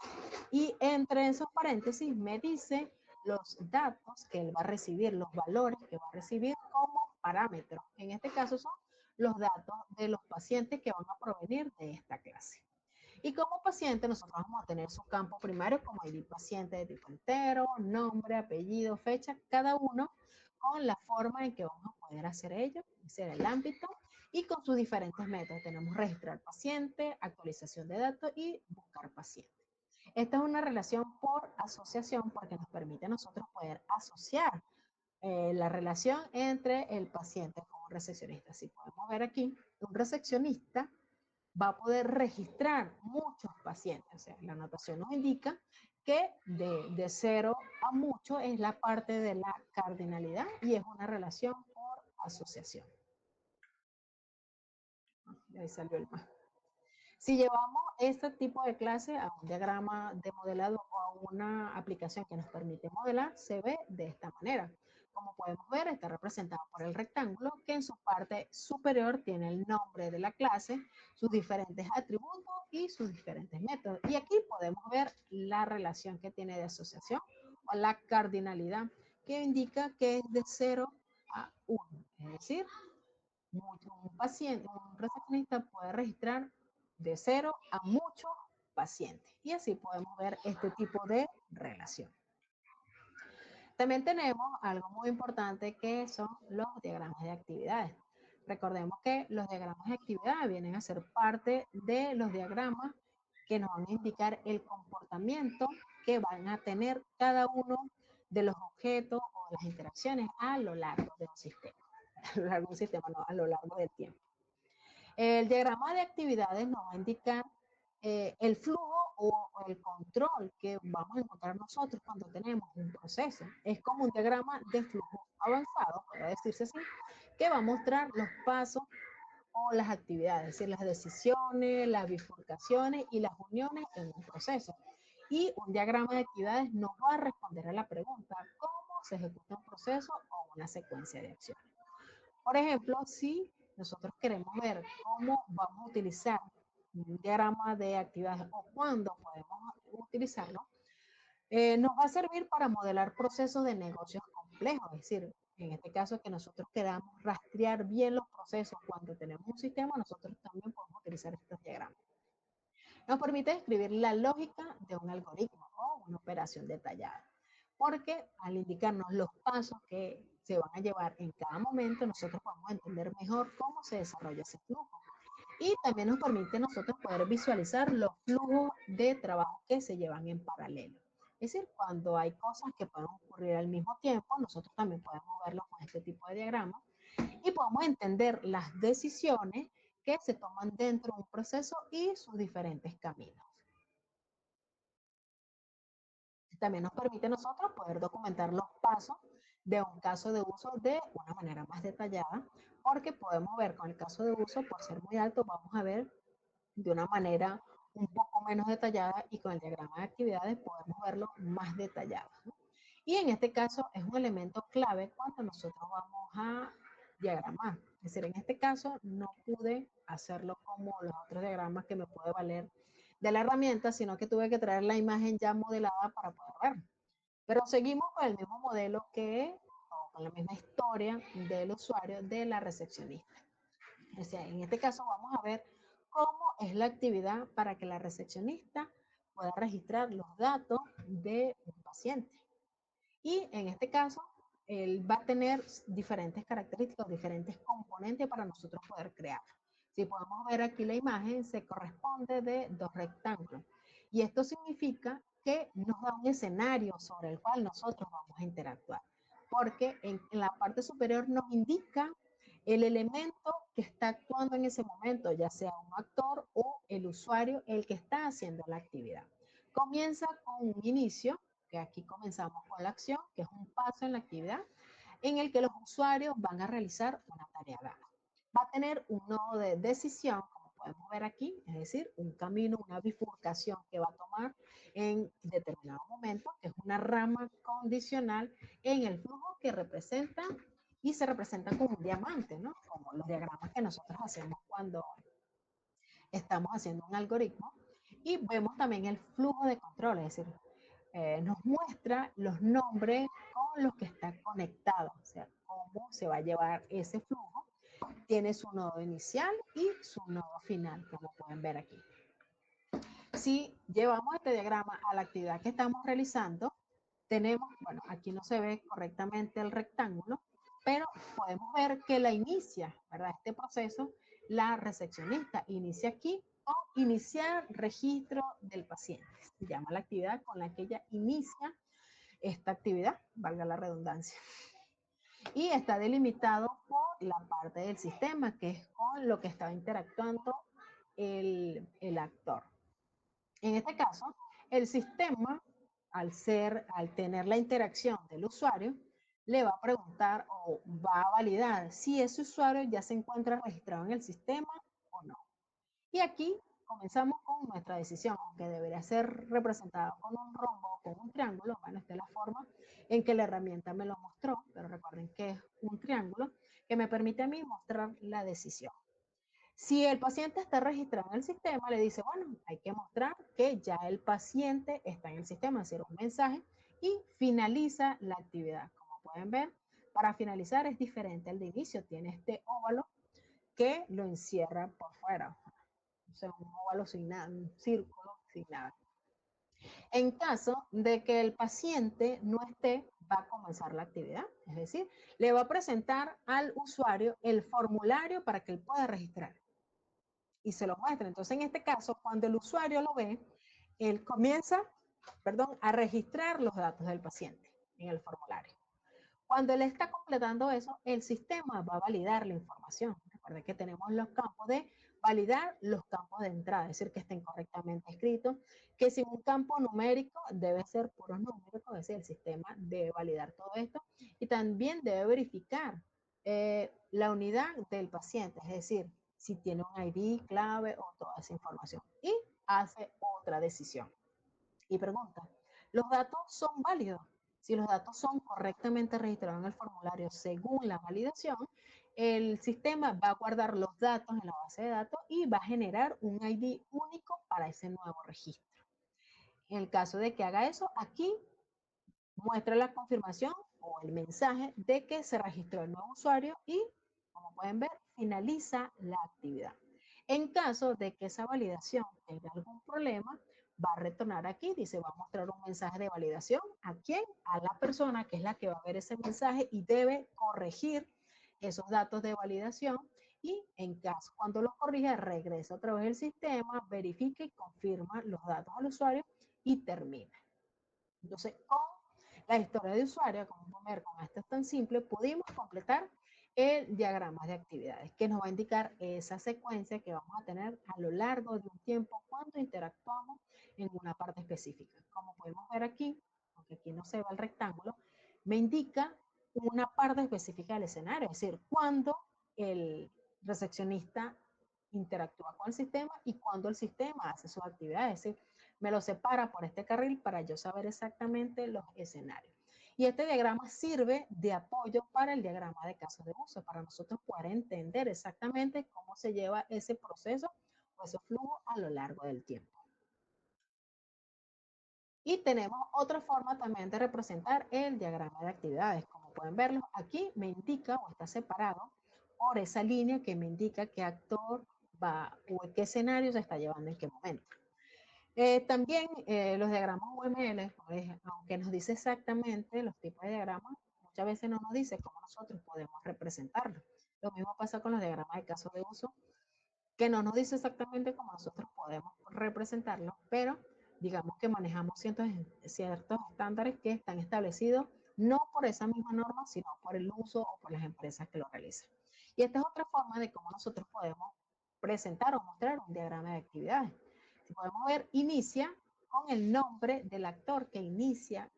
Y entre esos paréntesis me dice los datos que él va a recibir, los valores que va a recibir como parámetros. En este caso son los datos de los pacientes que van a provenir de esta clase. Y como paciente nosotros vamos a tener su campo primario como ID paciente de tipo entero, nombre, apellido, fecha, cada uno con la forma en que vamos a poder hacer ello, hacer el ámbito y con sus diferentes métodos. Tenemos registrar paciente, actualización de datos y buscar paciente. Esta es una relación por asociación porque nos permite a nosotros poder asociar la relación entre el paciente con un recepcionista. Si podemos ver aquí, un recepcionista va a poder registrar muchos pacientes. O sea, la anotación nos indica que de 0 a mucho es la parte de la cardinalidad y es una relación por asociación. Ahí salió el más. Si llevamos este tipo de clase a un diagrama de modelado o a una aplicación que nos permite modelar, se ve de esta manera. Como podemos ver, está representado por el rectángulo que en su parte superior tiene el nombre de la clase, sus diferentes atributos y sus diferentes métodos. Y aquí podemos ver la relación que tiene de asociación o la cardinalidad, que indica que es de 0 a 1. Es decir, un paciente, un recepcionista puede registrar de 0 a muchos pacientes. Y así podemos ver este tipo de relación. También tenemos algo muy importante que son los diagramas de actividades. Recordemos que los diagramas de actividades vienen a ser parte de los diagramas que nos van a indicar el comportamiento que van a tener cada uno de los objetos o las interacciones a lo largo de un sistema. A lo largo de un sistema, no, a lo largo del tiempo. El diagrama de actividades nos va a indicar el flujo o el control que vamos a encontrar nosotros cuando tenemos un proceso. Es como un diagrama de flujo avanzado, puede decirse así, que va a mostrar los pasos o las actividades, es decir, las decisiones, las bifurcaciones y las uniones en un proceso. Y un diagrama de actividades nos va a responder a la pregunta, ¿cómo se ejecuta un proceso o una secuencia de acciones? Por ejemplo, si nosotros queremos ver cómo vamos a utilizar un diagrama de actividades o cuándo podemos utilizarlo, nos va a servir para modelar procesos de negocios complejos. Es decir, en este caso que nosotros queramos rastrear bien los procesos cuando tenemos un sistema, nosotros también podemos utilizar estos diagramas. Nos permite describir la lógica de un algoritmo o una operación detallada, porque al indicarnos los pasos que se van a llevar en cada momento, nosotros podemos entender mejor cómo se desarrolla ese flujo. Y también nos permite nosotros poder visualizar los flujos de trabajo que se llevan en paralelo. Es decir, cuando hay cosas que pueden ocurrir al mismo tiempo, nosotros también podemos verlo con este tipo de diagrama y podemos entender las decisiones que se toman dentro de un proceso y sus diferentes caminos. También nos permite a nosotros poder documentar los pasos de un caso de uso de una manera más detallada, porque podemos ver con el caso de uso, por ser muy alto, vamos a ver de una manera un poco menos detallada y con el diagrama de actividades podemos verlo más detallado, ¿no? Y en este caso es un elemento clave cuando nosotros vamos a diagramar. Es decir, en este caso no pude hacerlo como los otros diagramas que me puede valer de la herramienta, sino que tuve que traer la imagen ya modelada para poder ver. Pero seguimos con el mismo modelo que, o con la misma historia del usuario de la recepcionista. O sea, en este caso vamos a ver cómo es la actividad para que la recepcionista pueda registrar los datos de un paciente. Y en este caso él va a tener diferentes características, diferentes componentes para nosotros poder crear. Si podemos ver aquí la imagen, se corresponde de dos rectángulos. Y esto significa que nos da un escenario sobre el cual nosotros vamos a interactuar. Porque en la parte superior nos indica el elemento que está actuando en ese momento, ya sea un actor o el usuario, el que está haciendo la actividad. Comienza con un inicio, que aquí comenzamos con la acción, que es un paso en la actividad, en el que los usuarios van a realizar una tarea dada. Va a tener un nodo de decisión, como podemos ver aquí, es decir, un camino, una bifurcación que va a tomar en determinado momento, que es una rama condicional en el flujo que representa y se representa con un diamante, ¿no? Como los diagramas que nosotros hacemos cuando estamos haciendo un algoritmo. Y vemos también el flujo de control, es decir, nos muestra los nombres con los que está conectado, o sea, cómo se va a llevar ese flujo. Tiene su nodo inicial y su nodo final, como pueden ver aquí. Si llevamos este diagrama a la actividad que estamos realizando, tenemos, bueno, aquí no se ve correctamente el rectángulo, pero podemos ver que la inicia, ¿verdad? Este proceso, la recepcionista inicia aquí o iniciar registro del paciente. Se llama la actividad con la que ella inicia esta actividad, valga la redundancia. Y está delimitado por la parte del sistema, que es con lo que está interactuando el actor. En este caso, el sistema, al tener la interacción del usuario, le va a preguntar o va a validar si ese usuario ya se encuentra registrado en el sistema o no. Y aquí comenzamos con nuestra decisión, aunque debería ser representada con un rombo o con un triángulo. Bueno, esta es la forma en que la herramienta me lo mostró, pero recuerden que es un triángulo que me permite a mí mostrar la decisión. Si el paciente está registrado en el sistema, le dice, bueno, hay que mostrar que ya el paciente está en el sistema, hacer un mensaje y finaliza la actividad. Como pueden ver, para finalizar es diferente al de inicio. Tiene este óvalo que lo encierra por fuera. O sea, un óvalo sin nada, un círculo sin nada. En caso de que el paciente no esté, va a comenzar la actividad. Es decir, le va a presentar al usuario el formulario para que él pueda registrar y se lo muestra. Entonces, en este caso, cuando el usuario lo ve, él comienza, a registrar los datos del paciente en el formulario. Cuando él está completando eso, el sistema va a validar la información. Recuerden que tenemos los campos de validar los campos de entrada, es decir, que estén correctamente escritos, que si un campo numérico debe ser puros numéricos, es decir, el sistema debe validar todo esto y también debe verificar la unidad del paciente, es decir, si tiene un ID, clave o toda esa información. Y hace otra decisión. Y pregunta, ¿los datos son válidos? Si los datos son correctamente registrados en el formulario según la validación, el sistema va a guardar los datos en la base de datos y va a generar un ID único para ese nuevo registro. En el caso de que haga eso, aquí muestra la confirmación o el mensaje de que se registró el nuevo usuario y, como pueden ver, finaliza la actividad. En caso de que esa validación tenga algún problema, va a retornar aquí, dice, va a mostrar un mensaje de validación. ¿A quién? A la persona que es la que va a ver ese mensaje y debe corregir esos datos de validación. Y en caso, cuando los corrige, regresa otra vez el sistema, verifica y confirma los datos al usuario y termina. Entonces, con la historia de usuario, como podemos ver con esto es tan simple, pudimos completar el diagrama de actividades que nos va a indicar esa secuencia que vamos a tener a lo largo de un tiempo cuando interactuamos en una parte específica. Como podemos ver aquí, aunque aquí no se ve el rectángulo, me indica una parte específica del escenario, es decir, cuando el recepcionista interactúa con el sistema y cuando el sistema hace sus actividades, es decir, me lo separa por este carril para yo saber exactamente los escenarios. Y este diagrama sirve de apoyo para el diagrama de casos de uso, para nosotros poder entender exactamente cómo se lleva ese proceso o ese flujo a lo largo del tiempo. Y tenemos otra forma también de representar el diagrama de actividades. Como pueden verlo, aquí me indica o está separado por esa línea que me indica qué actor va o qué escenario se está llevando en qué momento. También los diagramas UML, aunque nos dice exactamente los tipos de diagramas, muchas veces no nos dice cómo nosotros podemos representarlo. Lo mismo pasa con los diagramas de caso de uso, que no nos dice exactamente cómo nosotros podemos representarlo, pero digamos que manejamos ciertos estándares que están establecidos no por esa misma norma, sino por el uso o por las empresas que lo realizan. Y esta es otra forma de cómo nosotros podemos presentar o mostrar un diagrama de actividades. Si podemos ver, inicia con el nombre del actor que inicia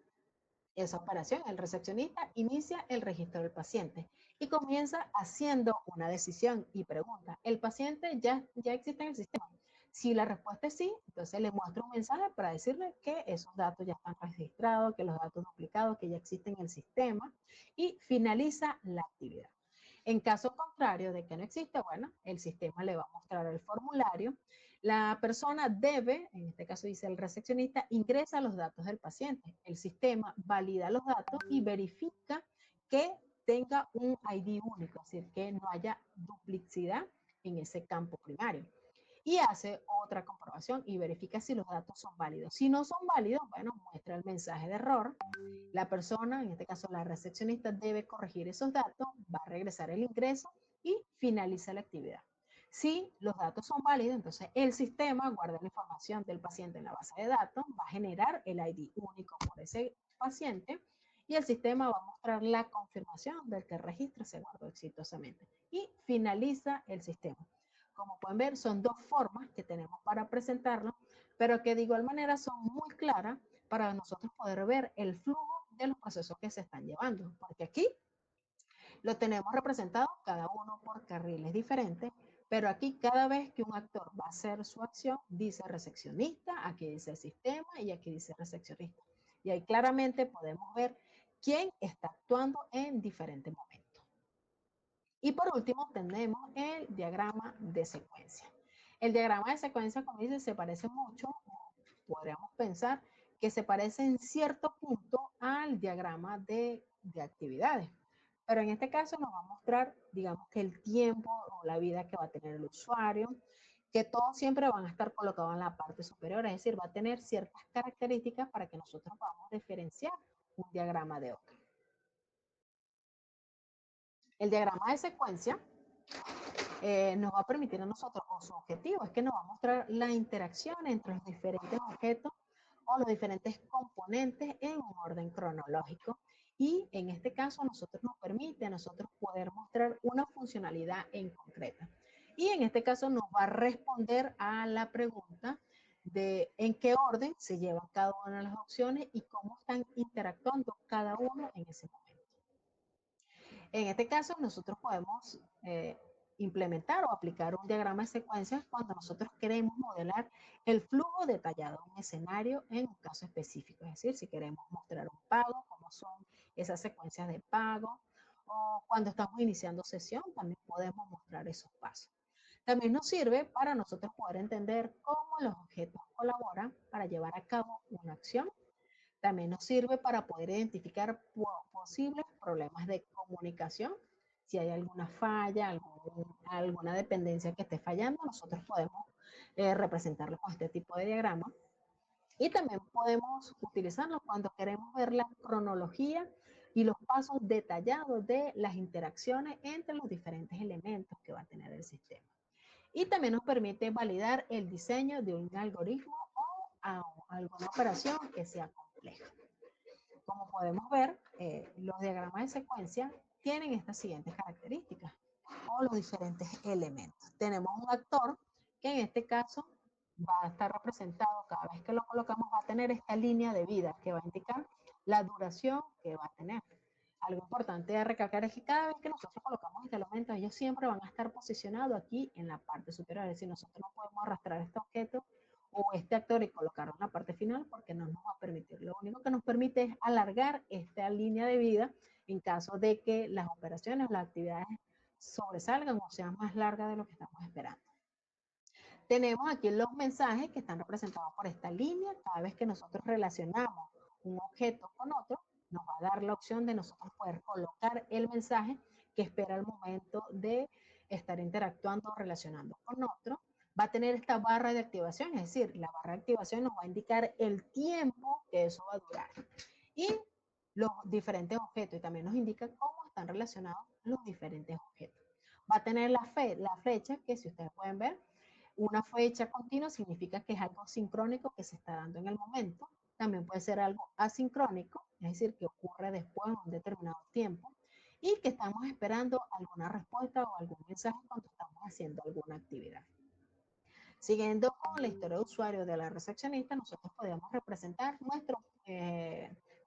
esa operación. El recepcionista inicia el registro del paciente y comienza haciendo una decisión y pregunta, ¿el paciente ya existe en el sistema? Si la respuesta es sí, entonces le muestro un mensaje para decirle que esos datos ya están registrados, que los datos duplicados, que ya existen en el sistema, y finaliza la actividad. En caso contrario de que no existe, bueno, el sistema le va a mostrar el formulario. La persona debe, en este caso dice el recepcionista, ingresa los datos del paciente. El sistema valida los datos y verifica que tenga un ID único, es decir, que no haya duplicidad en ese campo primario. Y hace otra comprobación y verifica si los datos son válidos. Si no son válidos, bueno, muestra el mensaje de error. La persona, en este caso la recepcionista, debe corregir esos datos, va a regresar el ingreso y finaliza la actividad. Si los datos son válidos, entonces el sistema guarda la información del paciente en la base de datos, va a generar el ID único por ese paciente y el sistema va a mostrar la confirmación del que el registro se guardó exitosamente y finaliza el sistema. Como pueden ver, son dos formas que tenemos para presentarlo, pero que de igual manera son muy claras para nosotros poder ver el flujo de los procesos que se están llevando, porque aquí lo tenemos representado cada uno por carriles diferentes, pero aquí cada vez que un actor va a hacer su acción, dice recepcionista, aquí dice el sistema y aquí dice recepcionista. Y ahí claramente podemos ver quién está actuando en diferentes momentos. Y por último tenemos el diagrama de secuencia. El diagrama de secuencia, como dice, se parece mucho, podríamos pensar que se parece en cierto punto al diagrama de actividades. Pero en este caso nos va a mostrar, digamos, que el tiempo o la vida que va a tener el usuario, que todos siempre van a estar colocados en la parte superior, es decir, va a tener ciertas características para que nosotros podamos diferenciar un diagrama de otro. El diagrama de secuencia nos va a permitir a nosotros, o su objetivo es que nos va a mostrar la interacción entre los diferentes objetos o los diferentes componentes en un orden cronológico. Y en este caso a nosotros nos permite a nosotros poder mostrar una funcionalidad en concreta. Y en este caso nos va a responder a la pregunta de en qué orden se llevan cada una de las opciones y cómo están interactuando cada uno en ese momento. En este caso, nosotros podemos implementar o aplicar un diagrama de secuencias cuando nosotros queremos modelar el flujo detallado de un escenario en un caso específico. Es decir, si queremos mostrar un pago, cómo son esas secuencias de pago, o cuando estamos iniciando sesión, también podemos mostrar esos pasos. También nos sirve para nosotros poder entender cómo los objetos colaboran para llevar a cabo una acción. También nos sirve para poder identificar posibles problemas de comunicación. Si hay alguna falla, alguna dependencia que esté fallando, nosotros podemos representarlo con este tipo de diagrama. Y también podemos utilizarlo cuando queremos ver la cronología y los pasos detallados de las interacciones entre los diferentes elementos que va a tener el sistema. Y también nos permite validar el diseño de un algoritmo o alguna operación que sea compleja. Como podemos ver, los diagramas de secuencia tienen estas siguientes características o los diferentes elementos. Tenemos un actor que en este caso va a estar representado, cada vez que lo colocamos va a tener esta línea de vida que va a indicar la duración que va a tener. Algo importante de recalcar es que cada vez que nosotros colocamos este elemento, ellos siempre van a estar posicionados aquí en la parte superior. Es decir, nosotros no podemos arrastrar este objeto o este actor y colocarlo en la parte final porque no nos va a permitir. Lo único que nos permite es alargar esta línea de vida en caso de que las operaciones o las actividades sobresalgan o sean más largas de lo que estamos esperando. Tenemos aquí los mensajes que están representados por esta línea. Cada vez que nosotros relacionamos un objeto con otro, nos va a dar la opción de nosotros poder colocar el mensaje que espera el momento de estar interactuando o relacionando con otro. Va a tener esta barra de activación, es decir, la barra de activación nos va a indicar el tiempo que eso va a durar. Y los diferentes objetos y también nos indica cómo están relacionados los diferentes objetos. Va a tener la flecha, que si ustedes pueden ver, una fecha continua significa que es algo sincrónico que se está dando en el momento. También puede ser algo asincrónico, es decir, que ocurre después de un determinado tiempo y que estamos esperando alguna respuesta o algún mensaje cuando estamos haciendo alguna actividad. Siguiendo con la historia de usuario de la recepcionista, nosotros podemos representar nuestro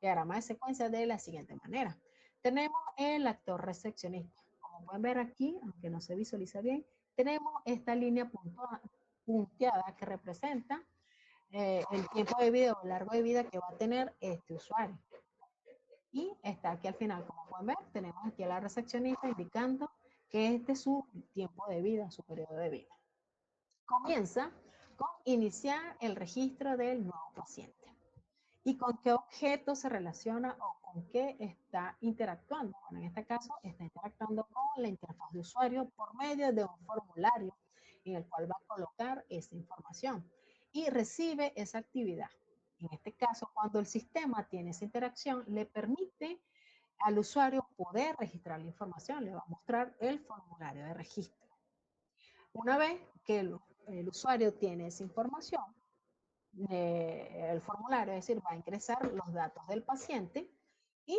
diagrama de secuencia de la siguiente manera. Tenemos el actor recepcionista. Como pueden ver aquí, aunque no se visualiza bien, tenemos esta línea punteada que representa el tiempo de vida o largo de vida que va a tener este usuario. Y está aquí al final, como pueden ver, tenemos aquí a la recepcionista indicando que este es su tiempo de vida, su periodo de vida. Comienza con iniciar el registro del nuevo paciente. ¿Y con qué objeto se relaciona o con qué está interactuando? Bueno, en este caso está interactuando con la interfaz de usuario por medio de un formulario en el cual va a colocar esa información y recibe esa actividad. En este caso, cuando el sistema tiene esa interacción, le permite al usuario poder registrar la información, le va a mostrar el formulario de registro. Una vez que el usuario tiene esa información, el formulario, es decir, va a ingresar los datos del paciente y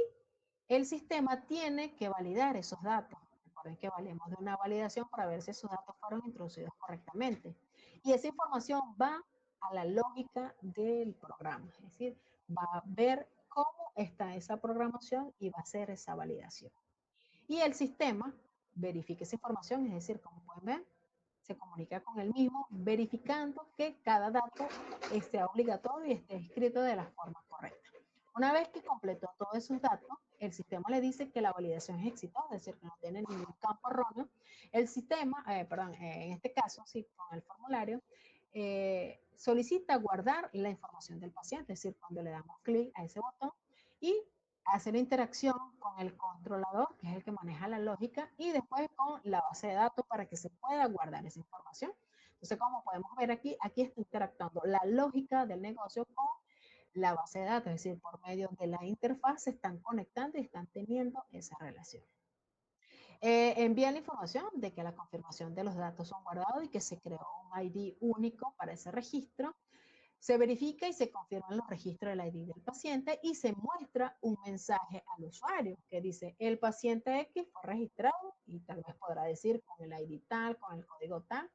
el sistema tiene que validar esos datos. Recuerden que valemos de una validación para ver si esos datos fueron introducidos correctamente. Y esa información va a la lógica del programa, es decir, va a ver cómo está esa programación y va a hacer esa validación. Y el sistema verifica esa información, es decir, como pueden ver, se comunica con el mismo, verificando que cada dato esté obligatorio y esté escrito de la forma correcta. Una vez que completó todos esos datos, el sistema le dice que la validación es exitosa, es decir, que no tiene ningún campo erróneo. El sistema, en este caso, sí, con el formulario, solicita guardar la información del paciente, es decir, cuando le damos clic a ese botón y hace la interacción con el controlador, que es el que maneja la lógica, y después con la base de datos para que se pueda guardar esa información. Entonces, como podemos ver aquí, aquí está interactuando la lógica del negocio con la base de datos, es decir, por medio de la interfaz se están conectando y están teniendo esa relación. Envía la información de que la confirmación de los datos son guardados y que se creó un ID único para ese registro. Se verifica y se confirman los registros del ID del paciente y se muestra un mensaje al usuario que dice el paciente X fue registrado y tal vez podrá decir con el ID tal, con el código tal,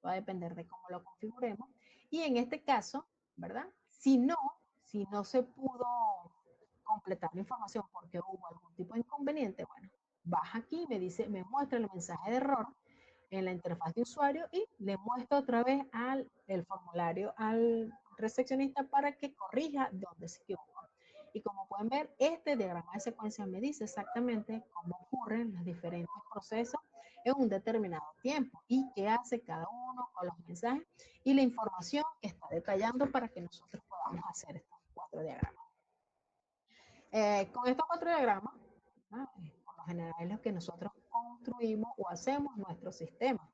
va a depender de cómo lo configuremos. Y en este caso, ¿verdad? Si no se pudo completar la información porque hubo algún tipo de inconveniente, bueno, baja aquí, me muestra el mensaje de error en la interfaz de usuario y le muestra otra vez el formulario al recepcionista para que corrija donde se equivocó. Y como pueden ver, este diagrama de secuencia me dice exactamente cómo ocurren los diferentes procesos en un determinado tiempo y qué hace cada uno con los mensajes y la información que está detallando para que nosotros podamos hacer estos 4 diagramas. Con estos 4 diagramas, por lo general es lo que nosotros construimos o hacemos nuestro sistema.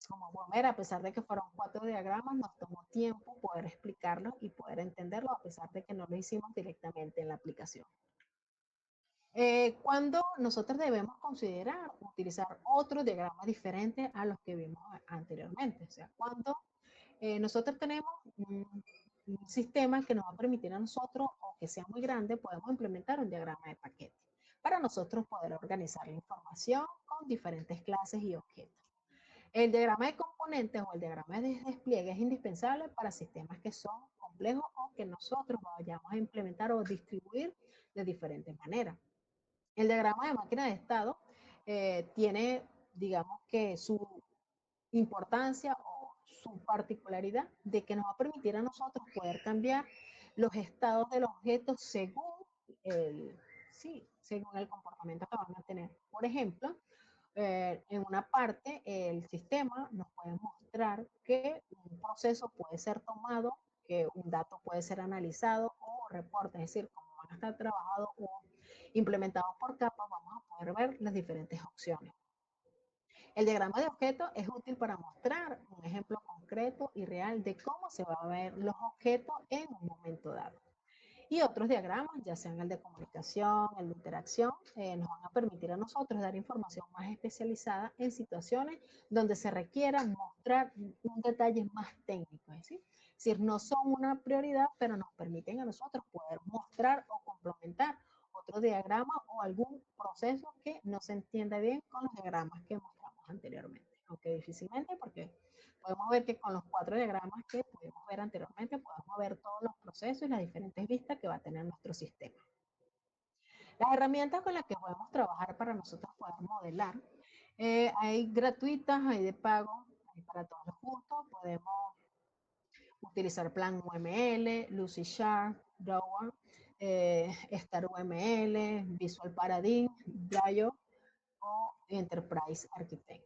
Como pueden ver, a pesar de que fueron 4 diagramas, nos tomó tiempo poder explicarlo y poder entenderlo, a pesar de que no lo hicimos directamente en la aplicación. Cuando nosotros debemos considerar utilizar otros diagramas diferentes a los que vimos anteriormente. O sea, cuando nosotros tenemos un sistema que nos va a permitir a nosotros, o que sea muy grande, podemos implementar un diagrama de paquete para nosotros poder organizar la información con diferentes clases y objetos. El diagrama de componentes o el diagrama de despliegue es indispensable para sistemas que son complejos o que nosotros vayamos a implementar o distribuir de diferentes maneras. El diagrama de máquina de estado tiene, digamos que su importancia o su particularidad de que nos va a permitir a nosotros poder cambiar los estados de los objetos según el comportamiento que van a tener. Por ejemplo, en una parte el sistema nos puede mostrar que un proceso puede ser tomado, que un dato puede ser analizado o reporte, es decir, como van a estar trabajados o implementados por capas, vamos a poder ver las diferentes opciones. El diagrama de objetos es útil para mostrar un ejemplo concreto y real de cómo se van a ver los objetos en un momento dado. Y otros diagramas, ya sean el de comunicación, el de interacción, nos van a permitir a nosotros dar información más especializada en situaciones donde se requiera mostrar un detalle más técnico. Es decir, no son una prioridad, pero nos permiten a nosotros poder mostrar o complementar otro diagrama o algún proceso que no se entienda bien con los diagramas que mostramos anteriormente. Aunque difícilmente, porque podemos ver que con los 4 diagramas que pudimos ver anteriormente, podemos ver todos los procesos y las diferentes vistas que va a tener nuestro sistema. Las herramientas con las que podemos trabajar para nosotros poder modelar, hay gratuitas, hay de pago, hay para todos los gustos. Podemos utilizar Plan UML, Lucidchart, Dower, Star UML, Visual Paradigm, Drayo o Enterprise Architect.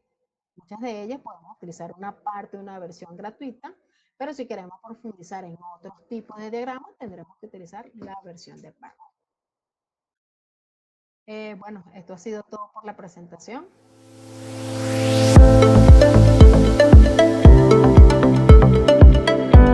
Muchas de ellas podemos utilizar una parte de una versión gratuita, pero si queremos profundizar en otros tipos de diagramas, tendremos que utilizar la versión de pago. Bueno, esto ha sido todo por la presentación.